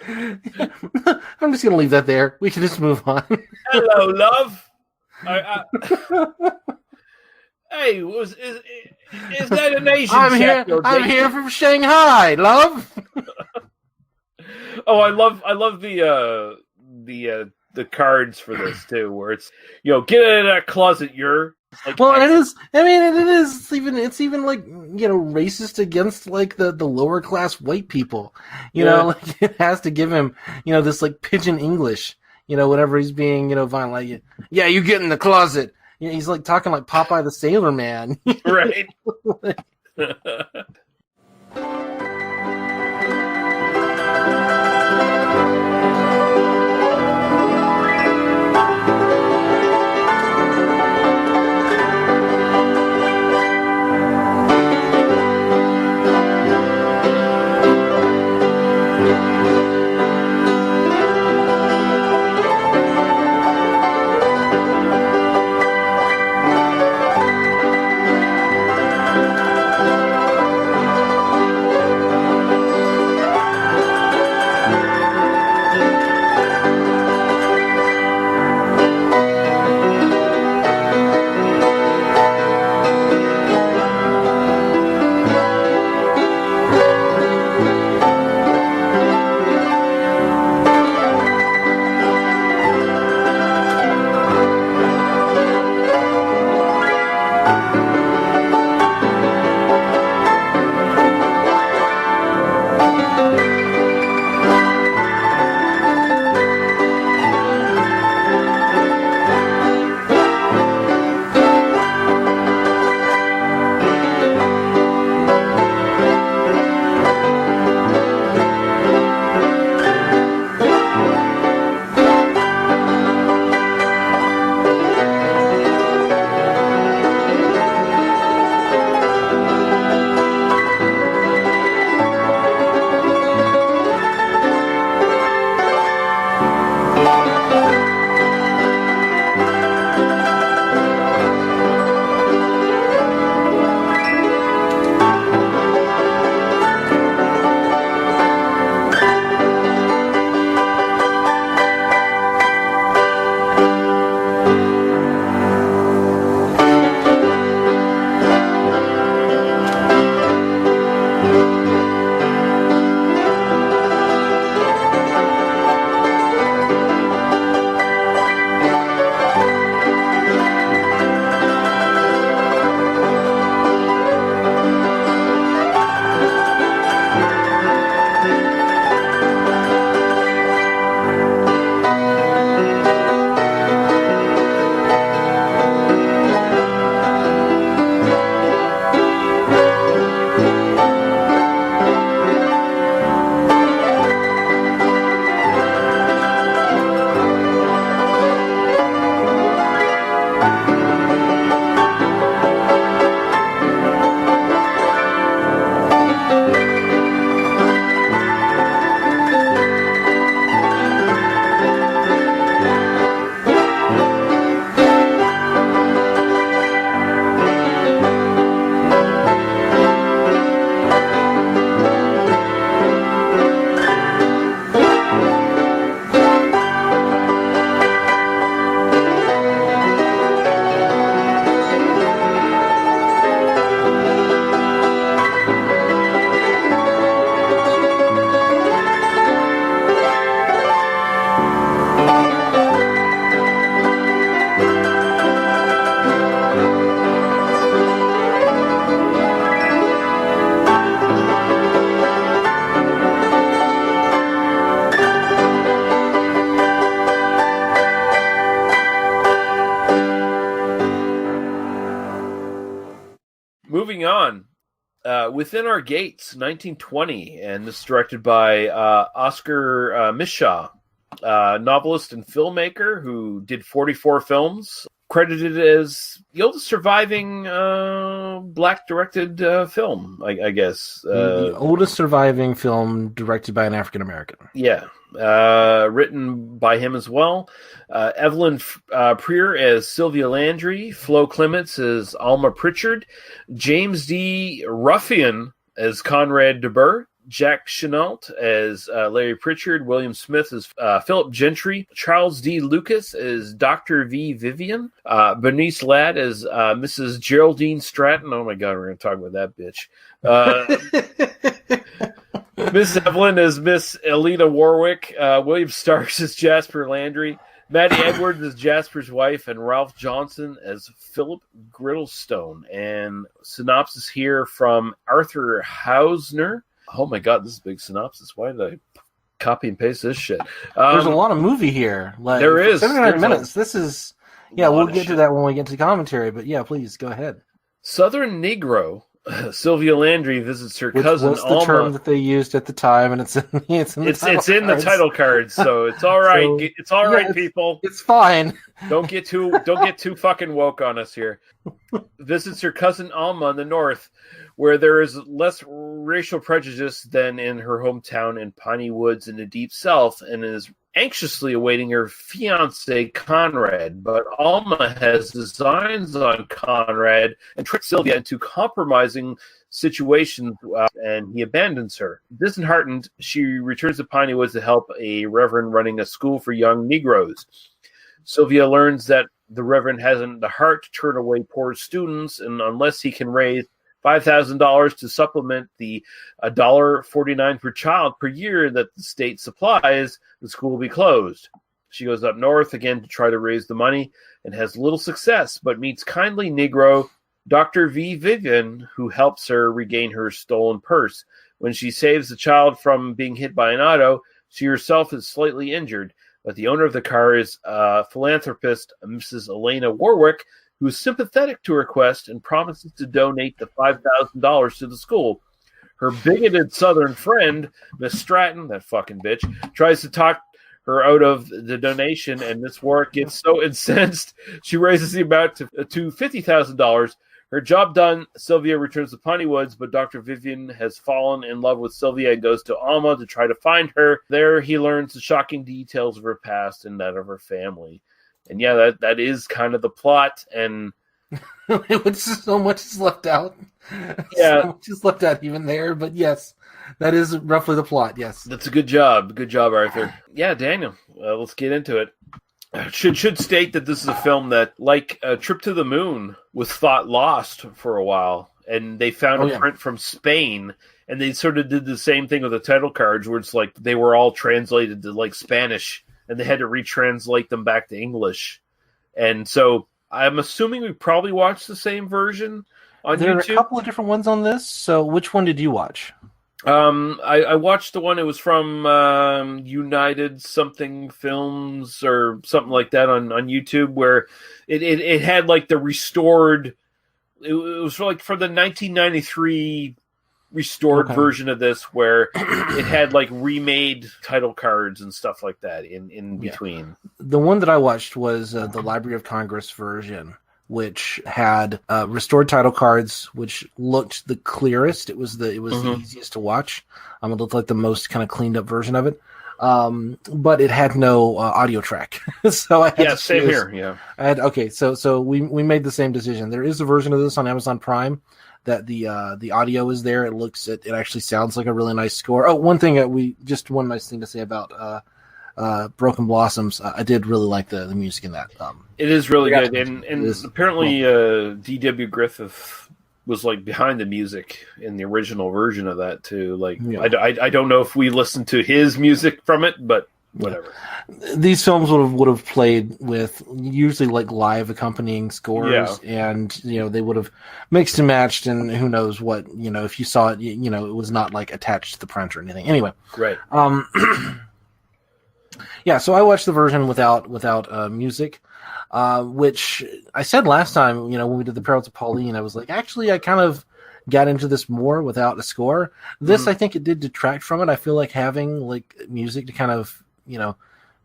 I'm just going to leave that there. We can just move on. Hello, love. Hey, is that an Asian? I'm here from Shanghai, love. Oh, I love the cards for this too, where it's get out of that closet. You're like, well, and it is. I mean, it is. It's even like racist against like the lower class white people. Like it has to give him this like pidgin English. Whenever he's being violent, like yeah, you get in the closet. He's like talking like Popeye the Sailor Man. Right. Moving on, Within Our Gates, 1920, and this is directed by Oscar Micheaux, novelist and filmmaker who did 44 films, credited as the oldest surviving black-directed film, I guess. The oldest surviving film directed by an African American. Yeah. Written by him as well. Evelyn Preer as Sylvia Landry, Flo Clements as Alma Pritchard, James D. Ruffian as Conrad DeBur, Jack Chenault as Larry Pritchard, William Smith as Philip Gentry, Charles D. Lucas as Dr. V. Vivian, Bernice Ladd as Mrs. Geraldine Stratton. Oh my God, we're going to talk about that bitch. Miss Evelyn as Miss Elena Warwick, William Starks as Jasper Landry, Maddie Edwards as Jasper's wife, and Ralph Johnson as Philip Griddlestone. And synopsis here from Arthur Hausner. Oh my God, this is a big synopsis. Why did I copy and paste this shit? There's a lot of movie here. Like, there is. 79 minutes. This is... Yeah, we'll get to that when we get to commentary, but yeah, please, go ahead. Southern Negro Sylvia Landry visits her cousin What's the Alma. term that they used at the time, and it's in the title cards, so it's all right. So, it's all right, people. It's fine. Don't get too fucking woke on us here. Visits her cousin Alma in the north, where there is less racial prejudice than in her hometown in Piney Woods in the deep south, and is anxiously awaiting her fiancé Conrad. But Alma has designs on Conrad and tricks Sylvia into compromising situations, and he abandons her. Disheartened, she returns to Piney Woods to help a reverend running a school for young Negroes. Sylvia learns that the reverend hasn't the heart to turn away poor students, and unless he can raise $5,000 to supplement the $1.49 per child per year that the state supplies, the school will be closed. She goes up north again to try to raise the money and has little success, but meets kindly Negro Dr. V. Vivian, who helps her regain her stolen purse. When she saves the child from being hit by an auto, she herself is slightly injured, but the owner of the car is philanthropist Mrs. Elena Warwick, who is sympathetic to her request and promises to donate the $5,000 to the school. Her bigoted Southern friend, Miss Stratton, that fucking bitch, tries to talk her out of the donation, and Miss Warwick gets so incensed, she raises the amount to $50,000. Her job done, Sylvia returns to Piney Woods, but Dr. Vivian has fallen in love with Sylvia and goes to Alma to try to find her. There he learns the shocking details of her past and that of her family. And yeah, that is kind of the plot, and so much is left out. Yeah, so much is left out even there. But yes, that is roughly the plot. Yes, that's a good job, Arthur. Yeah, Daniel, let's get into it. Should state that this is a film that, like A Trip to the Moon, was thought lost for a while, and they found a print from Spain, and they sort of did the same thing with the title cards, where it's like they were all translated to like Spanish, and they had to retranslate them back to English. And so I'm assuming we probably watched the same version on YouTube. There are a couple of different ones on this. So which one did you watch? I watched the one, it was from United something films or something like that on YouTube, where it had like the restored, it was like for the 1993 restored version of this, where it had like remade title cards and stuff like that in between. The one that I watched was the Library of Congress version, which had restored title cards, which looked the clearest. It was the easiest to watch. It looked like the most kind of cleaned up version of it. But it had no audio track. So I had same here. Yeah. So we made the same decision. There is a version of this on Amazon Prime that the audio is there. It actually sounds like a really nice score. Oh, one nice thing to say about Broken Blossoms. I did really like the music in that. It is really good, and apparently D.W. Griffith was like behind the music in the original version of that too. Like I don't know if we listened to his music from it, but whatever. These films would have played with usually like live accompanying scores, and they would have mixed and matched, and who knows what, if you saw it, it was not like attached to the print or anything. Anyway, right. Yeah, so I watched the version without music, which I said last time, when we did the Perils of Pauline, I was like, actually, I kind of got into this more without a score. This, I think it did detract from it. I feel like having like music to kind of,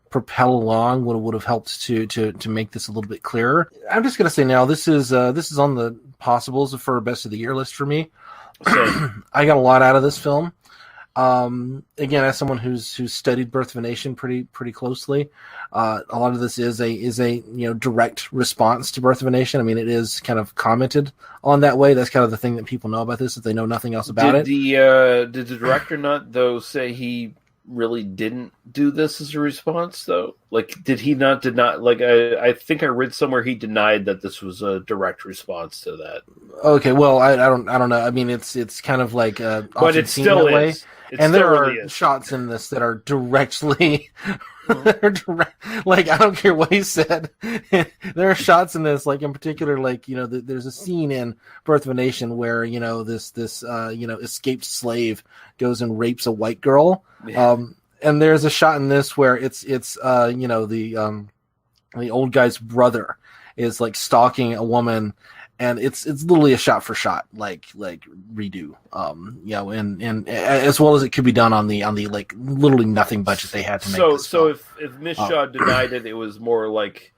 propel along would have helped to make this a little bit clearer. I'm just gonna say now, this is on the possibles for best of the year list for me. I got a lot out of this film. Again, as someone who's studied Birth of a Nation pretty closely, a lot of this is a direct response to Birth of a Nation. I mean, it is kind of commented on that way. That's kind of the thing that people know about this, if they know nothing else about it. Did the director not though say he really didn't do this as a response though? Like, did he not deny? Like, I think I read somewhere he denied that this was a direct response to that. Okay, well, I don't know. I mean, it's kind of like but it still is. And there are shots in this that are directly, like, I don't care what he said. There are shots in this, like, in particular, like, there's a scene in Birth of a Nation where, this escaped slave goes and rapes a white girl. Yeah. And there's a shot in this where it's the old guy's brother is, like, stalking a woman. And it's literally a shot for shot, like redo, and as well as it could be done on the like literally nothing budget they had to make. So if Miss Shaw denied it, it was more like,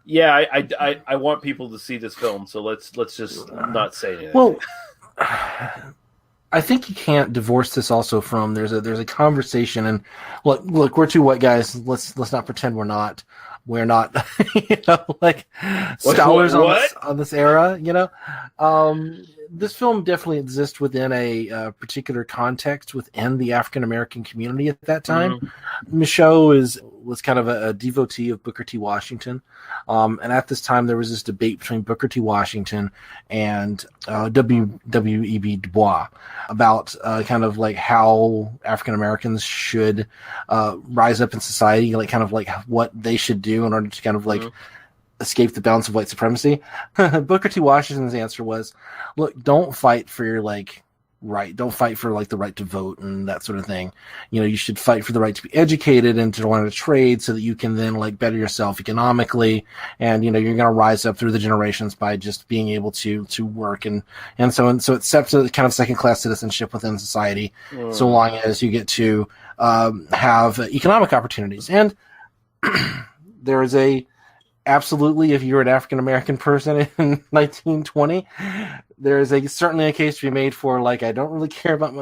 yeah, I want people to see this film, so let's just not say anything. Well, I think you can't divorce this also from there's a conversation, and look, we're two white guys. Let's not pretend we're not. We're not, like scholars on this era. This film definitely exists within a particular context within the African American community at that time. Mm-hmm. Micheaux was kind of a devotee of Booker T. Washington, and at this time there was this debate between Booker T. Washington and W.E.B. Du Bois about kind of like how African Americans should rise up in society, like kind of like what they should do in order to kind of like escape the balance of white supremacy. Booker T. Washington's answer was, look, don't fight for your right. Don't fight for the right to vote and that sort of thing. You should fight for the right to be educated and to learn a trade so that you can then better yourself economically. And, you're going to rise up through the generations by just being able to work. And so it sets a kind of second class citizenship within society, so long as you get to, have economic opportunities. And there is absolutely, if you're an African American person in 1920, there is certainly a case to be made for I don't really care about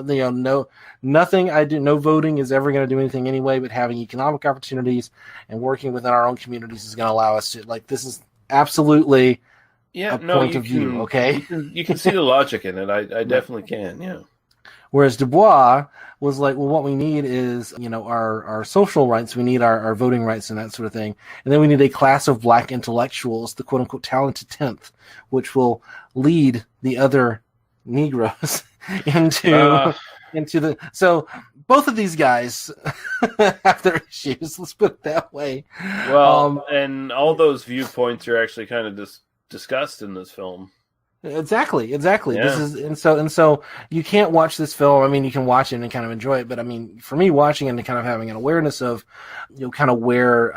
nothing I do. No voting is ever going to do anything anyway. But having economic opportunities and working within our own communities is going to allow us to this is absolutely a point of view. Okay, you can see the logic in it. I definitely can. Yeah. Whereas Du Bois was like, well, what we need is, our social rights. We need our voting rights and that sort of thing. And then we need a class of black intellectuals, the quote unquote talented 10th, which will lead the other Negroes into the. So both of these guys have their issues. Let's put it that way. Well, and all those viewpoints are actually kind of discussed in this film. Exactly. Yeah. This is and so you can't watch this film. I mean, you can watch it and kind of enjoy it, but I mean, for me, watching it and kind of having an awareness of, kind of where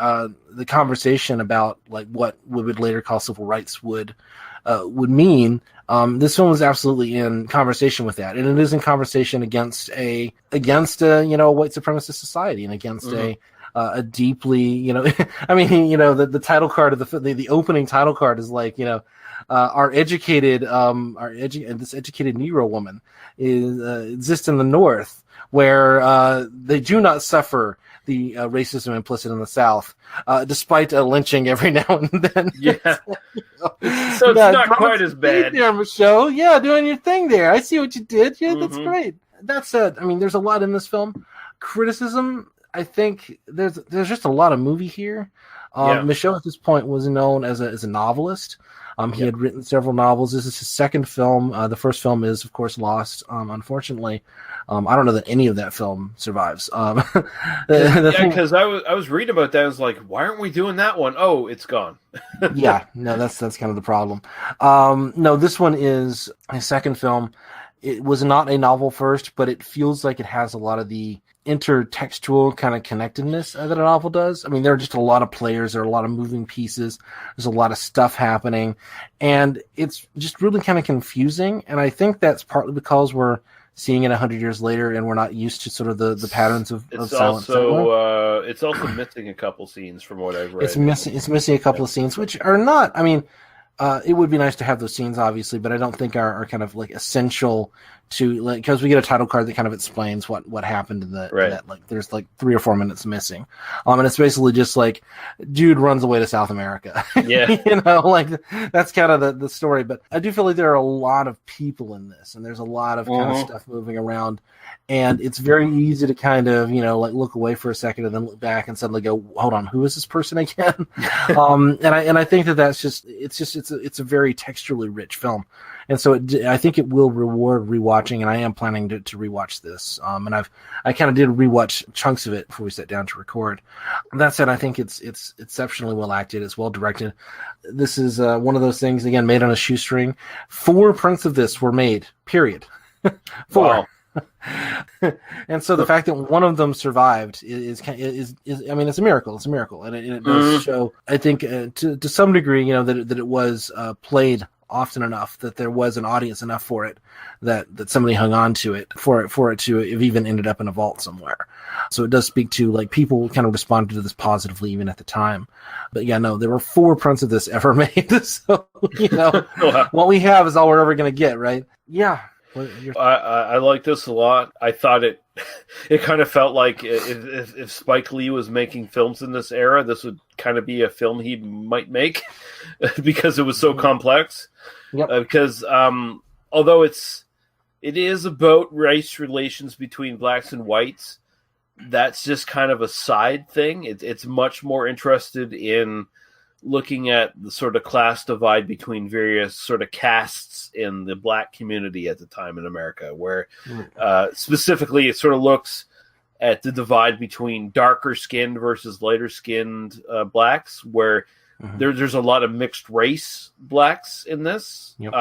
the conversation about what we would later call civil rights would mean. This film is absolutely in conversation with that, and it is in conversation against a white supremacist society and against a deeply, I mean, the title card of the opening title card is this educated Negro woman exists in the North, where they do not suffer the racism implicit in the South, despite lynching every now and then. Yeah, so it's not quite as bad. There, Micheaux. Yeah, doing your thing there. I see what you did. Yeah, that's great. That said, I mean, there's a lot in this film. Criticism, I think there's just a lot of movie here. Micheaux at this point was known as a novelist. He had written several novels. This is his second film. The first film is, of course, lost. Unfortunately, I don't know that any of that film survives. Because I was reading about that. I was like, why aren't we doing that one? Oh, it's gone. Yeah, no, that's kind of the problem. No, this one is his second film. It was not a novel first, but it feels like it has a lot of the intertextual kind of connectedness that a novel does. I mean, there are just a lot of players, there are a lot of moving pieces, there's a lot of stuff happening, and it's just really kind of confusing. And I think that's partly because we're seeing it 100 years later, and we're not used to sort of the patterns of silent cinema. It's also missing a couple scenes from what I've read. It's missing a couple of scenes, which are not. I mean, It would be nice to have those scenes, obviously, but I don't think are kind of like essential to, like, because we get a title card that kind of explains what happened in the in that, like, there's like 3 or 4 minutes missing, and it's basically just like dude runs away to South America. Yeah. Like that's kind of the story. But I do feel like there are a lot of people in this, and there's a lot of kind of stuff moving around, and it's very easy to kind of like look away for a second and then look back and suddenly go, hold on, who is this person again? And I think that's just it's a very texturally rich film. And so I think it will reward rewatching, and I am planning to rewatch this. And I kind of did rewatch chunks of it before we sat down to record. That said, I think it's exceptionally well acted. It's well directed. This is one of those things, again, made on a shoestring. 4 prints of this were made, period. 4. Wow. And so the fact that one of them survived is I mean, it's a miracle. It's a miracle, and it does show, I think, to some degree, that it was played often enough, that there was an audience enough for it, that somebody hung on to it for it to have even ended up in a vault somewhere. So it does speak to, like, people kind of responded to this positively even at the time. But yeah, no, there were 4 prints of this ever made. So what we have is all we're ever going to get, right? Yeah. I like this a lot. I thought it kind of felt like if Spike Lee was making films in this era, this would kind of be a film he might make because it was so complex. Yep. Because although it is about race relations between blacks and whites, that's just kind of a side thing. It's much more interested in looking at the sort of class divide between various sort of castes in the black community at the time in America, where specifically it sort of looks at the divide between darker skinned versus lighter skinned blacks, where there's a lot of mixed race blacks in this. Yep.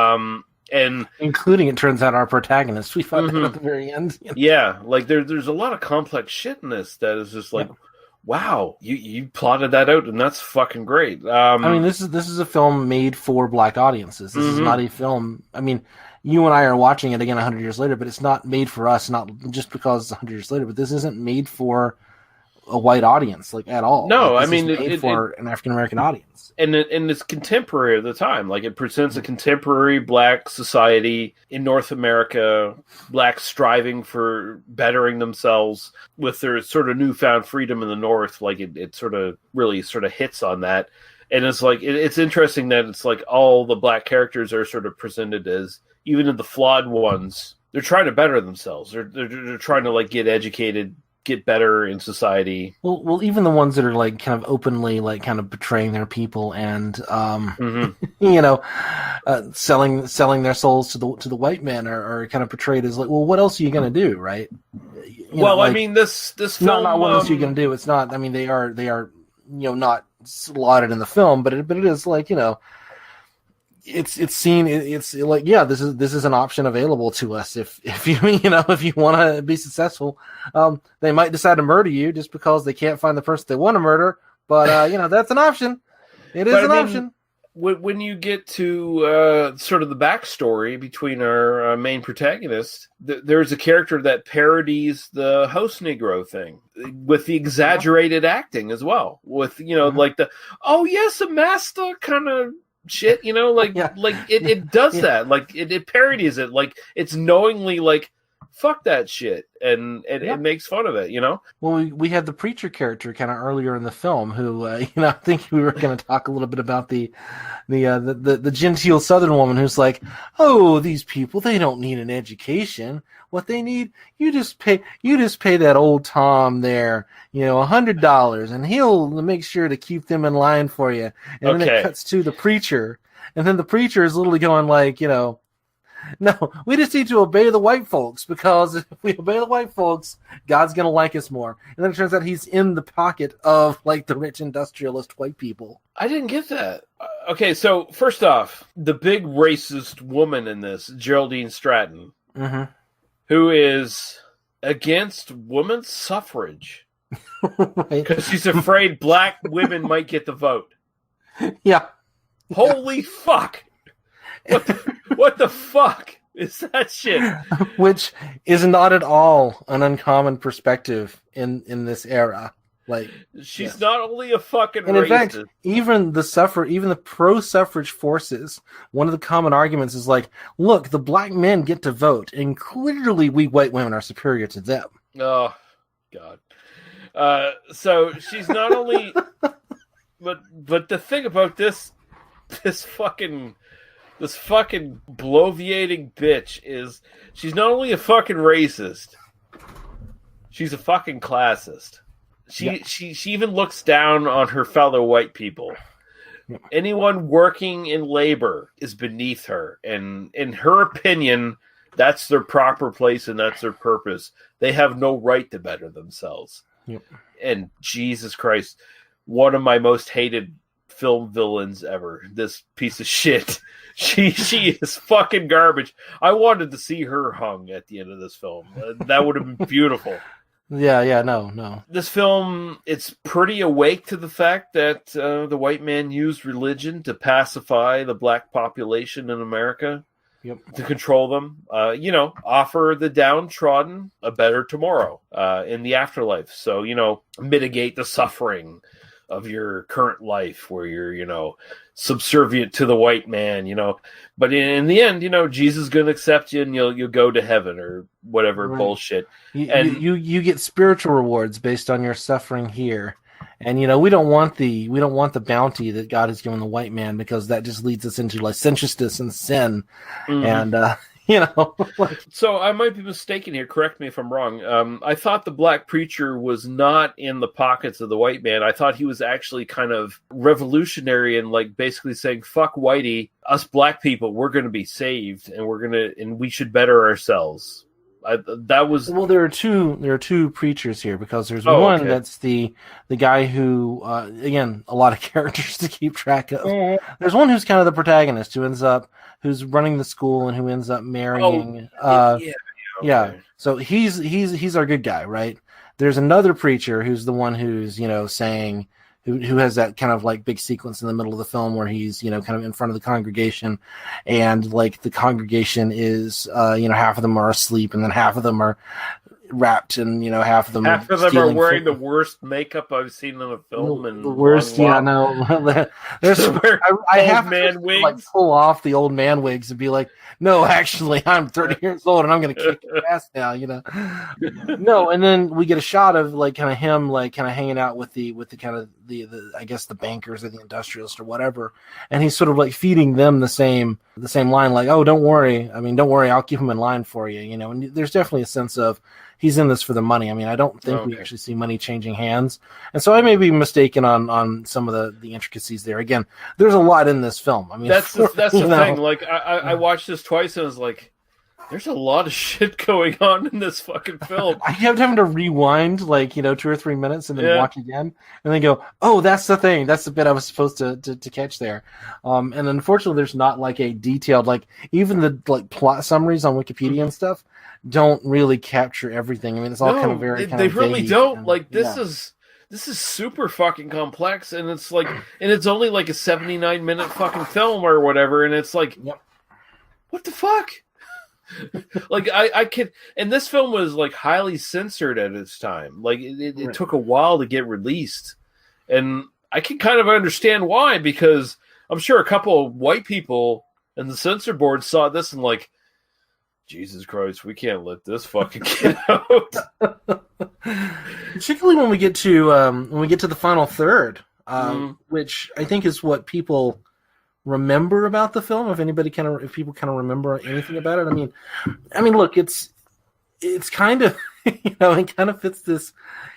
And including, it turns out, our protagonist. We found out at the very end. Yeah, like there's a lot of complex shit in this that is just like, wow, you plotted that out, and that's fucking great. I mean, this is a film made for black audiences. This is not a film. I mean, you and I are watching it again 100 years later, but it's not made for us. Not just because it's 100 years later, but this isn't made for a white audience, like, at all. No, like, I mean, it's made for an African American audience, and it's contemporary of the time. Like, it presents a contemporary black society in North America, blacks striving for bettering themselves with their sort of newfound freedom in the North. Like, it sort of really sort of hits on that, and it's like it's interesting that it's like all the black characters are sort of presented as, even in the flawed ones, they're trying to better themselves. They're trying to, like, get educated, get better in society. Well, even the ones that are, like, kind of openly, like, kind of betraying their people and selling their souls to the white men are kind of portrayed as, like, well, what else are you going to do, right? I mean, this film, not what else are you going to do. It's not. I mean, they are not slotted in the film, but it is, like, it's seen. It's like, yeah, this is an option available to us if you if you want to be successful. They might decide to murder you just because they can't find the person they want to murder, but that's an option. It is an option. When you get to sort of the backstory between our main protagonist, there's a character that parodies the host Negro thing with the exaggerated acting as well. With like the oh yes, a master kind of shit, like it does that, like it parodies it, like it's knowingly like fuck that shit, and it makes fun of it, Well, we had the preacher character kind of earlier in the film who I think we were going to talk a little bit about the genteel Southern woman who's like, oh, these people, they don't need an education. What they need, you just pay that old Tom there, $100, and he'll make sure to keep them in line for you. And then it cuts to the preacher, and then the preacher is literally going like, no, we just need to obey the white folks, because if we obey the white folks, God's going to like us more. And then it turns out he's in the pocket of, like, the rich industrialist white people. I didn't get that. Okay, so first off, the big racist woman in this, Geraldine Stratton, who is against women's suffrage. Because she's afraid black women might get the vote. Yeah. Holy fuck. What the fuck is that shit? Which is not at all an uncommon perspective in this era. Like, she's not only a fucking and in racist. fact, even the pro-suffrage forces, one of the common arguments is like, look, the black men get to vote, and clearly we white women are superior to them. Oh, God. So she's not only, but the thing about this fucking bloviating bitch is she's not only a fucking racist, she's a fucking classist. She even looks down on her fellow white people. Yep. Anyone working in labor is beneath her, and in her opinion, that's their proper place and that's their purpose. They have no right to better themselves. Yep. And Jesus Christ, one of my most hated film villains ever. This piece of shit. She is fucking garbage. I wanted to see her hung at the end of this film. That would have been beautiful. Yeah, no. This film, it's pretty awake to the fact that the white man used religion to pacify the black population in America. Yep. To control them, offer the downtrodden a better tomorrow in the afterlife. So, mitigate the suffering of your current life where you're, subservient to the white man, But in the end, Jesus is going to accept you and you'll go to heaven or whatever bullshit. You get spiritual rewards based on your suffering here. And we don't want the bounty that God has given the white man, because that just leads us into licentiousness and sin. Mm-hmm. And So I might be mistaken here. Correct me if I'm wrong. I thought the black preacher was not in the pockets of the white man. I thought he was actually kind of revolutionary and like basically saying, "Fuck whitey, us black people, we're going to be saved, and we should better ourselves." There are two preachers here, because there's one that's the guy who again, a lot of characters to keep track of. There's one who's kind of the protagonist, who's running the school and who ends up marrying. So he's our good guy, right? There's another preacher who's the one who's saying. Who has that kind of like big sequence in the middle of the film where he's, kind of in front of the congregation, and like the congregation is, half of them are asleep and then half of them are wrapped, and half of them are wearing the worst makeup I've seen in a film. And the worst, no. There's I have to wigs. Like pull off the old man wigs and be like, no, actually, I'm 30 years old and I'm going to kick your ass now, No, and then we get a shot of like kind of him like kind of hanging out with the kind of the I guess the bankers or the industrialists or whatever, and he's sort of like feeding them the same line, like, oh, don't worry, I'll keep him in line for you, And there's definitely a sense of he's in this for the money. I don't think we actually see money changing hands. And so I may be mistaken on some of the intricacies there. Again, there's a lot in this film. That's the thing. Like, I watched this twice and I was like, there's a lot of shit going on in this fucking film. I kept having to rewind, 2 or 3 minutes and then watch again and then go, oh, that's the thing. That's the bit I was supposed to catch there. And unfortunately, there's not like a detailed, like even the like plot summaries on Wikipedia and stuff don't really capture everything. It's all kind of very they really don't. Like this is super fucking complex, and it's like, and it's only like a 79-minute fucking film or whatever, and it's like, what the fuck? Like I can, and this film was like highly censored at its time. Like it took a while to get released, and I can kind of understand why, because I'm sure a couple of white people in the censor board saw this and like, Jesus Christ, we can't let this fucking get out. Particularly when we get to the final third, which I think is what people remember about the film. If people kind of remember anything about it, I mean, look, it's kind of it kind of fits this.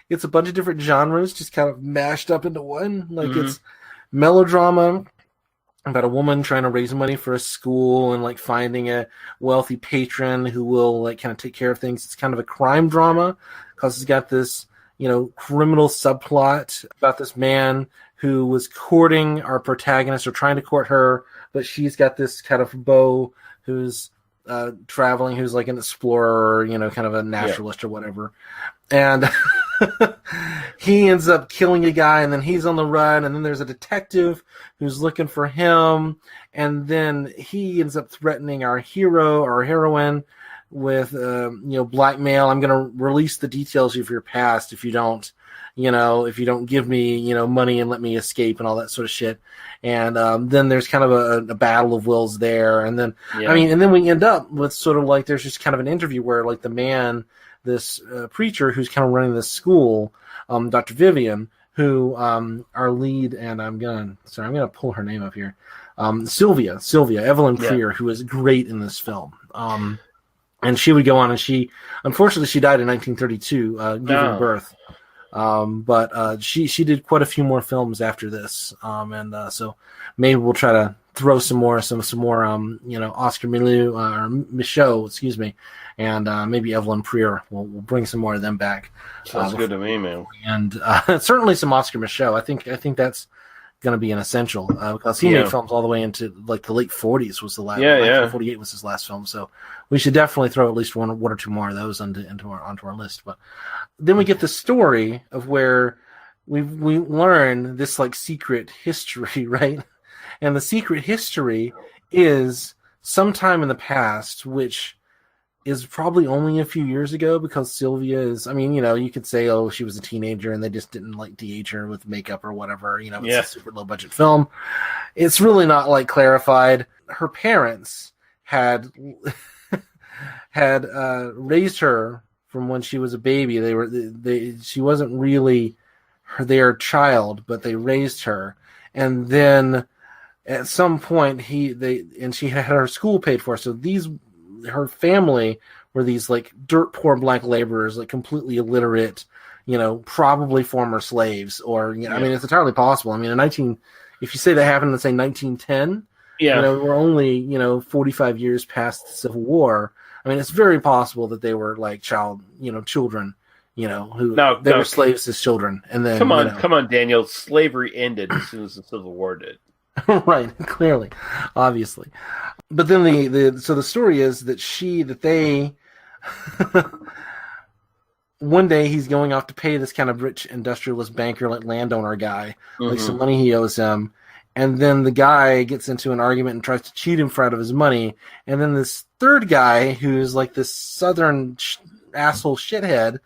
It's a bunch of different genres just kind of mashed up into one. Like it's melodrama about a woman trying to raise money for a school and like finding a wealthy patron who will like kind of take care of things. It's kind of a crime drama because it's got this, criminal subplot about this man who was courting our protagonist or trying to court her, but she's got this kind of beau who's traveling, who's like an explorer, kind of a naturalist or whatever. And he ends up killing a guy, and then he's on the run, and then there's a detective who's looking for him, and then he ends up threatening our hero or heroine with blackmail. I'm going to release the details of your past if you don't if you don't give me, money and let me escape and all that sort of shit. And then there's kind of a battle of wills there. And then, and then we end up with sort of like, there's just kind of an interview where like the man, this preacher who's kind of running this school, Dr. Vivian, who our lead, and I'm gonna pull her name up here. Sylvia, Evelyn Creer, who is great in this film. And she would go on, and unfortunately she died in 1932, giving birth. But she did quite a few more films after this. So maybe we'll try to throw some more Oscar Micheaux, excuse me, and maybe Evelyn Creer. We'll bring some more of them back. Sounds good to me, man. And certainly some Oscar Micheaux. I think that's going to be an essential because he made films all the way into like the late 40s was the last. 1948 was his last film. So we should definitely throw at least one or two more of those onto our list. But then we get the story of where we learn this like secret history, right? And the secret history is sometime in the past, which is probably only a few years ago, because Sylvia is, you could say, oh, she was a teenager and they just didn't like de-age her with makeup or whatever, it's a super low budget film. It's really not like clarified. Her parents had raised her from when she was a baby. She wasn't really their child, but they raised her. And then at some point she had her school paid for. So her family were these like dirt poor black laborers, like completely illiterate, probably former slaves, or it's entirely possible. If you say that happened in, say, 1910, we're only 45 years past the Civil War. It's very possible that they were like children, who they were slaves as children. And then come on, Daniel, slavery ended as soon as the Civil War did. Right, clearly, obviously. But then the story is that they one day he's going off to pay this kind of rich industrialist banker, like landowner guy, like some money he owes him. And then the guy gets into an argument and tries to cheat him for out of his money. And then this third guy, who's like this southern asshole shithead,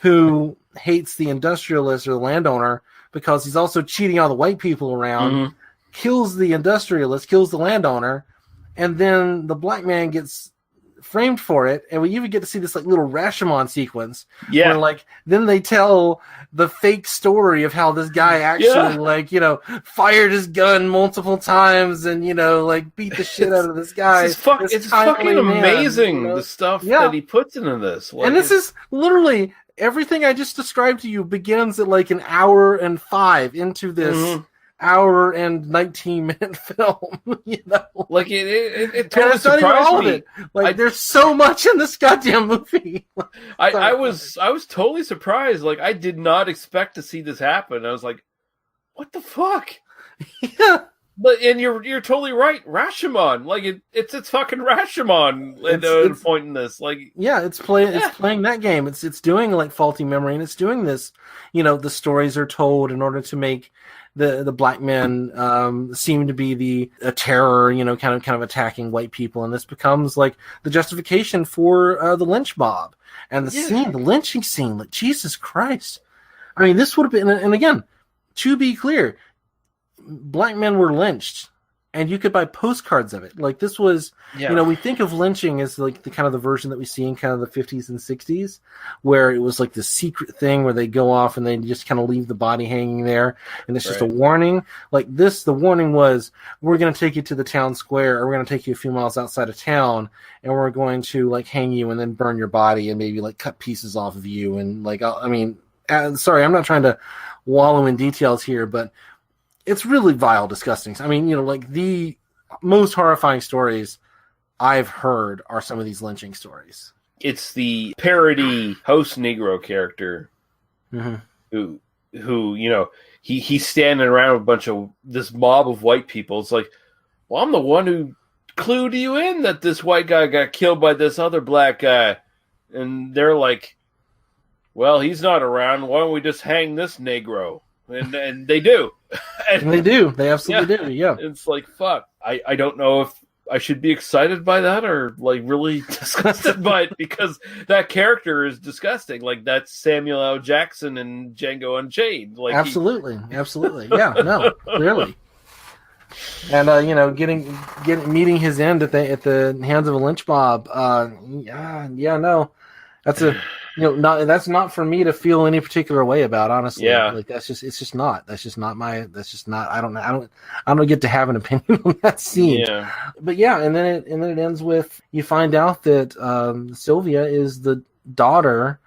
who hates the industrialist or the landowner because he's also cheating all the white people around, kills the industrialist, kills the landowner, and then the black man gets framed for it, and we even get to see this like little Rashomon sequence where like then they tell the fake story of how this guy actually fired his gun multiple times and beat the shit out of this guy. It's fucking amazing, the stuff that he puts into this. And this is literally everything I just described to you begins at like an hour and 5 into this hour and 19-minute film, like it totally surprised me. Like there's so much in this goddamn movie. I was totally surprised. Like I did not expect to see this happen. I was like, what the fuck? And you're totally right. Rashomon, like it's fucking Rashomon at a point in this. Like it's playing that game. It's doing like faulty memory, and it's doing this. The stories are told in order to make the black men seem to be a terror, kind of attacking white people, and this becomes like the justification for the lynch mob and the lynching scene. Like Jesus Christ, this would have been. And again, to be clear, black men were lynched, and you could buy postcards of it. Like this was, we think of lynching as like the kind of the version that we see in kind of the 50s and 60s, where it was like the secret thing where they go off and they just kind of leave the body hanging there, and it's just a warning. Like this, the warning was, we're going to take you to the town square, or we're going to take you a few miles outside of town, and we're going to like hang you and then burn your body and maybe like cut pieces off of you. And like, sorry, I'm not trying to wallow in details here, but it's really vile, disgusting. Like the most horrifying stories I've heard are some of these lynching stories. It's the parody host Negro character who he's standing around with a bunch of this mob of white people. It's like, well, I'm the one who clued you in that this white guy got killed by this other black guy. And they're like, well, he's not around. Why don't we just hang this Negro? And they do. And they do. They absolutely do. Yeah. It's like, fuck. I don't know if I should be excited by that or like really disgusted by it because that character is disgusting. Like that's Samuel L. Jackson in Django Unchained. Like absolutely. Yeah, no, clearly. And meeting his end at the hands of a lynch mob. That's not for me to feel any particular way about, honestly. Yeah. Like it's just not I don't get to have an opinion on that scene. Yeah. But yeah, and then it ends with you find out that Sylvia is the daughter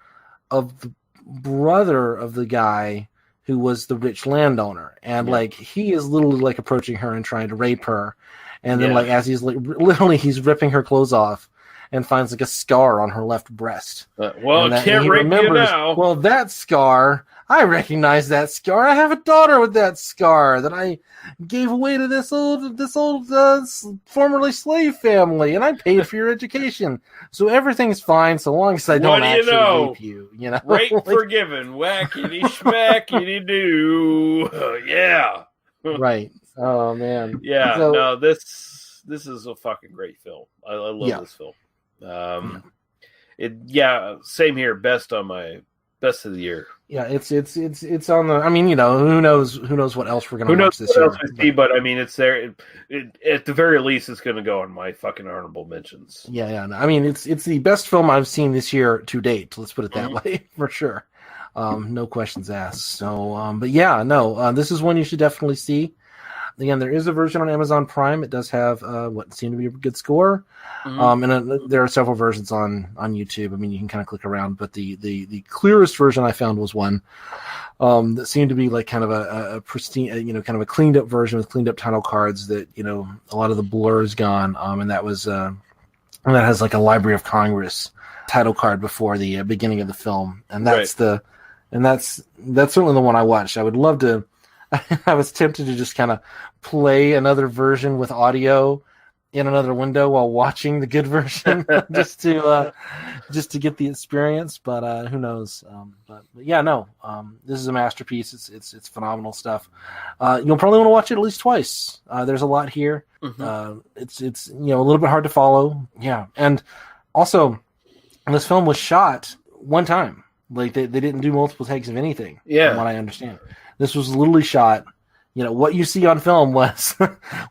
of the brother of the guy who was the rich landowner, and like he is literally like approaching her and trying to rape her, and then like as he's like literally he's ripping her clothes off and finds like a scar on her left breast. Can't rape you now. Well, that scar, I recognize that scar. I have a daughter with that scar that I gave away to this old formerly slave family, and I paid for your education. So everything's fine so long as I don't actually rape you. You know, rape forgiven, whackity schmackity doo. Yeah. Right. Oh man. Yeah. No, this is a fucking great film. I love this film. Same here. Best of the year. Yeah, it's on the. I mean, who knows what else we're gonna watch this year. But I mean, it's there. At the very least, it's gonna go on my fucking honorable mentions. Yeah. No, I mean, it's the best film I've seen this year to date. Let's put it that way for sure. No questions asked. So, but yeah, no, this is one you should definitely see. Again, there is a version on Amazon Prime. It does have what seemed to be a good score, and there are several versions on YouTube. I mean, you can kind of click around, but the clearest version I found was one that seemed to be like kind of a pristine, kind of a cleaned up version with cleaned up title cards. That a lot of the blur is gone, and that was and that has like a Library of Congress title card before the beginning of the film, and that's that's certainly the one I watched. I would love to. I was tempted to just kind of play another version with audio in another window while watching the good version, just to get the experience. But who knows? But yeah, no. This is a masterpiece. It's phenomenal stuff. You'll probably want to watch it at least twice. There's a lot here. It's a little bit hard to follow. Yeah, and also this film was shot one time. Like they didn't do multiple takes of anything. Yeah, from what I understand. This was literally shot. What you see on film was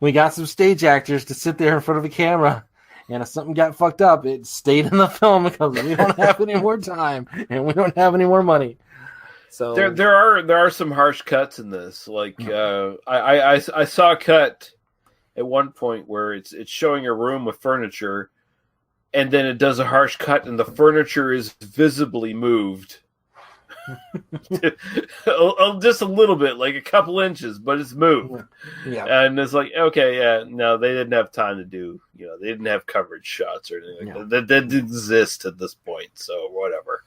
we got some stage actors to sit there in front of a camera, and if something got fucked up, it stayed in the film because we don't have any more time and we don't have any more money. So there are some harsh cuts in this. Like I saw a cut at one point where it's showing a room with furniture, and then it does a harsh cut, and the furniture is visibly moved. Just a little bit, like a couple inches, but it's moved. Yeah. And it's like, okay, yeah, no, they didn't have time to do, they didn't have coverage shots or anything like that. That didn't exist at this point, so whatever.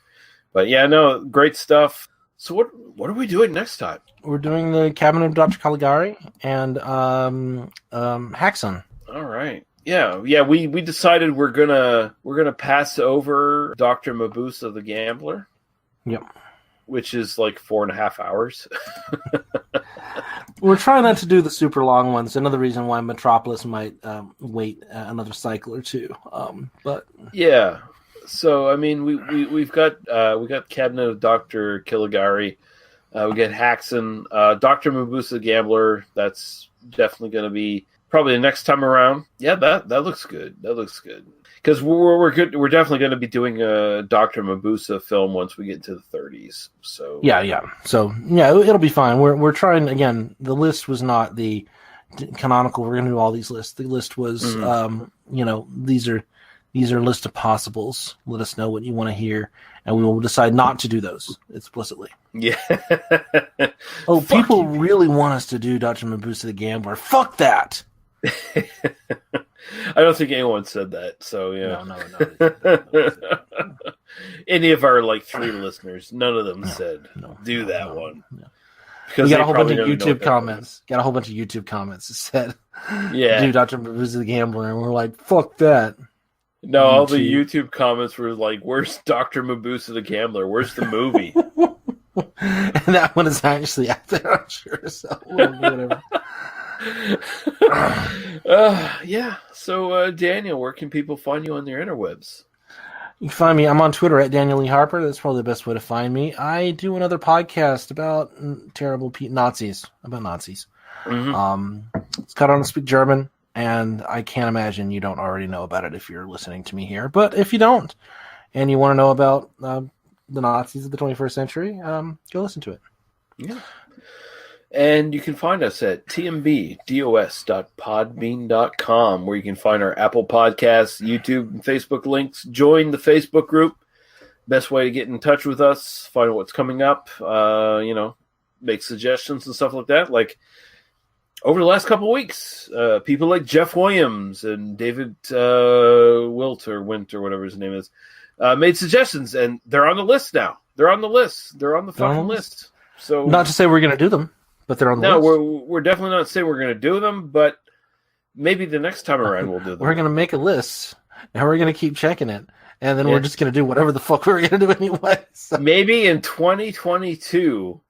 But yeah, no, great stuff. So what are we doing next time? We're doing the Cabinet of Dr. Caligari and Haxon. All right. Yeah. We decided we're gonna pass over Dr. Mabusa the Gambler. Yep. Which is like 4.5 hours. We're trying not to do the super long ones. Another reason why Metropolis might wait another cycle or two. But yeah, so I mean, we've got Cabinet of Dr. Caligari. We get Haxon, Dr. Mabusa Gambler. That's definitely going to be probably the next time around. Yeah, that looks good. Because we're good. We're definitely going to be doing a Dr. Mabusa film once we get into the 30s. So yeah. So yeah, it'll be fine. We're trying again. The list was not the canonical. We're going to do all these lists. The list was, these are list of possibles. Let us know what you want to hear, and we will decide not to do those explicitly. Yeah. People really want us to do Dr. Mabusa the Gambler. Fuck that. I don't think anyone said that. So yeah. No. Any of our 3 listeners, none of them said do that one. No. Because we got a whole bunch of YouTube comments. Got a whole bunch of YouTube comments that said, do Dr. Mabusa the Gambler, and we're like, fuck that. No, all the YouTube comments were like, where's Dr. Mabusa the Gambler? Where's the movie? And that one is actually out there, I'm sure. So whatever. Yeah. So, Daniel, where can people find you on their interwebs? You can find me. I'm on Twitter at Daniel Lee Harper. That's probably the best way to find me. I do another podcast about terrible Nazis. About Nazis. Mm-hmm. It's cut on to speak German, and I can't imagine you don't already know about it if you're listening to me here. But if you don't, and you want to know about the Nazis of the 21st century, go listen to it. Yeah. And you can find us at tmbdos.podbean.com, where you can find our Apple Podcasts, YouTube, and Facebook links. Join the Facebook group. Best way to get in touch with us, find out what's coming up, make suggestions and stuff like that. Like, over the last couple of weeks, people like Jeff Williams and David Wint, or whatever his name is, made suggestions, and they're on the list now. They're on the list. They're on the fucking list. So, not to say we're going to do them, but they're on the list. No, we're definitely not saying we're going to do them, but maybe the next time around we'll do them. We're going to make a list, and we're going to keep checking it, and then we're just going to do whatever the fuck we're going to do anyway. So. Maybe in 2022,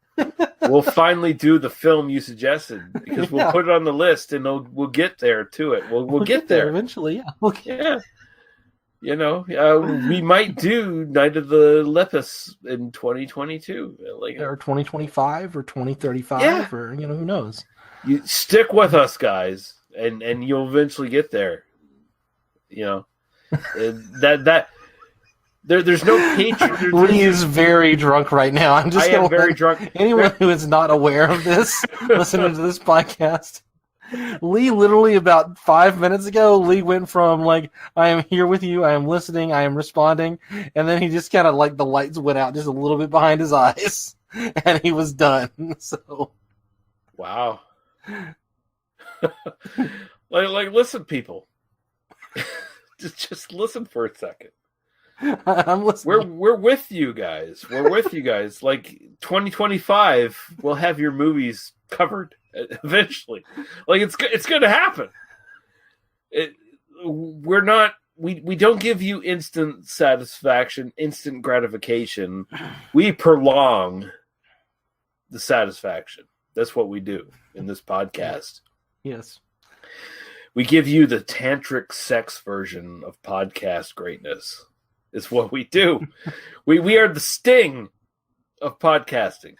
we'll finally do the film you suggested, because we'll put it on the list, and we'll get there to it. We'll get there eventually. Yeah. We might do Night of the Lepus in 2022, or 2025, or 2035, or who knows. You stick with us, guys, and you'll eventually get there. There's no Patreon. Lee is very drunk right now. I am very drunk. Anyone who is not aware of this, listening to this podcast. Lee, literally about 5 minutes ago, Lee went from I am here with you, I am listening, I am responding, and then he just kind of the lights went out just a little bit behind his eyes, and he was done. So, wow. Listen, people, just listen for a second. I'm listening. We're with you guys. We're with you guys. 2025, we'll have your movies covered eventually. It's going to happen. We don't give you instant satisfaction, instant gratification. We prolong the satisfaction. That's what we do in this podcast. Yes. We give you the tantric sex version of podcast greatness. Is what we do. We are the Sting of podcasting.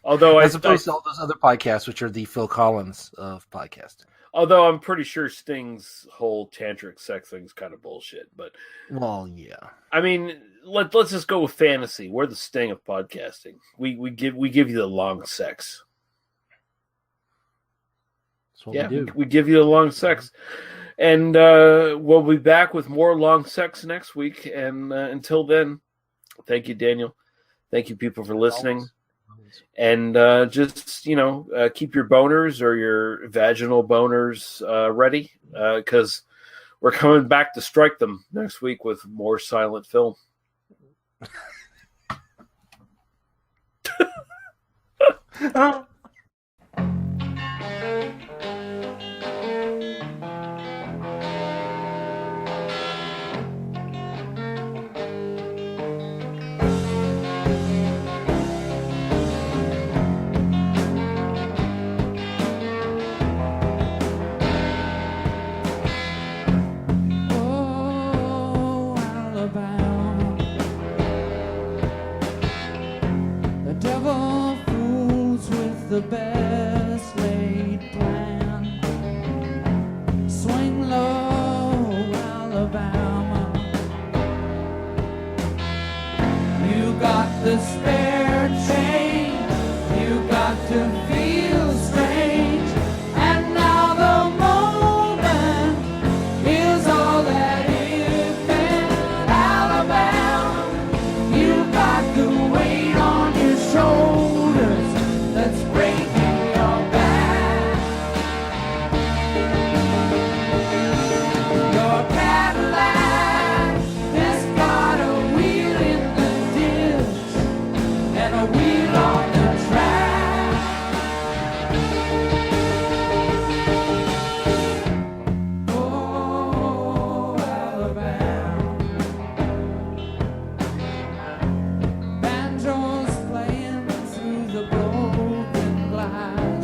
Although as opposed to all those other podcasts, which are the Phil Collins of podcasting. Although I'm pretty sure Sting's whole tantric sex thing is kind of bullshit. But well, yeah. I mean, let's just go with fantasy. We're the Sting of podcasting. We give you the long sex. That's what we do. We give you the long sex. And we'll be back with more long sex next week. And until then, thank you, Daniel. Thank you, people, for listening. And just, keep your boners or your vaginal boners ready, because we're coming back to strike them next week with more silent film. The best laid plan. Swing low, Alabama. You got the spare chain. You got to feel strange. And now the moment is all that it can. Alabama, you got the weight on your shoulders. Let's breaking your back. Your Cadillac has got a wheel in the ditch and a wheel on the track. Oh, Alabama. Banjos playing through the broken glass.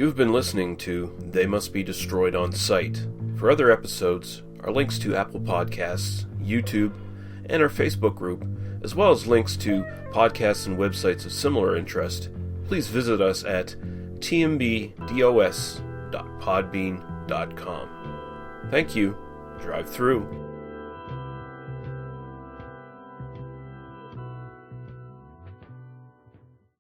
You've been listening to They Must Be Destroyed on Sight. For other episodes, our links to Apple Podcasts, YouTube, and our Facebook group, as well as links to podcasts and websites of similar interest, please visit us at tmbdos.podbean.com. Thank you. Drive through.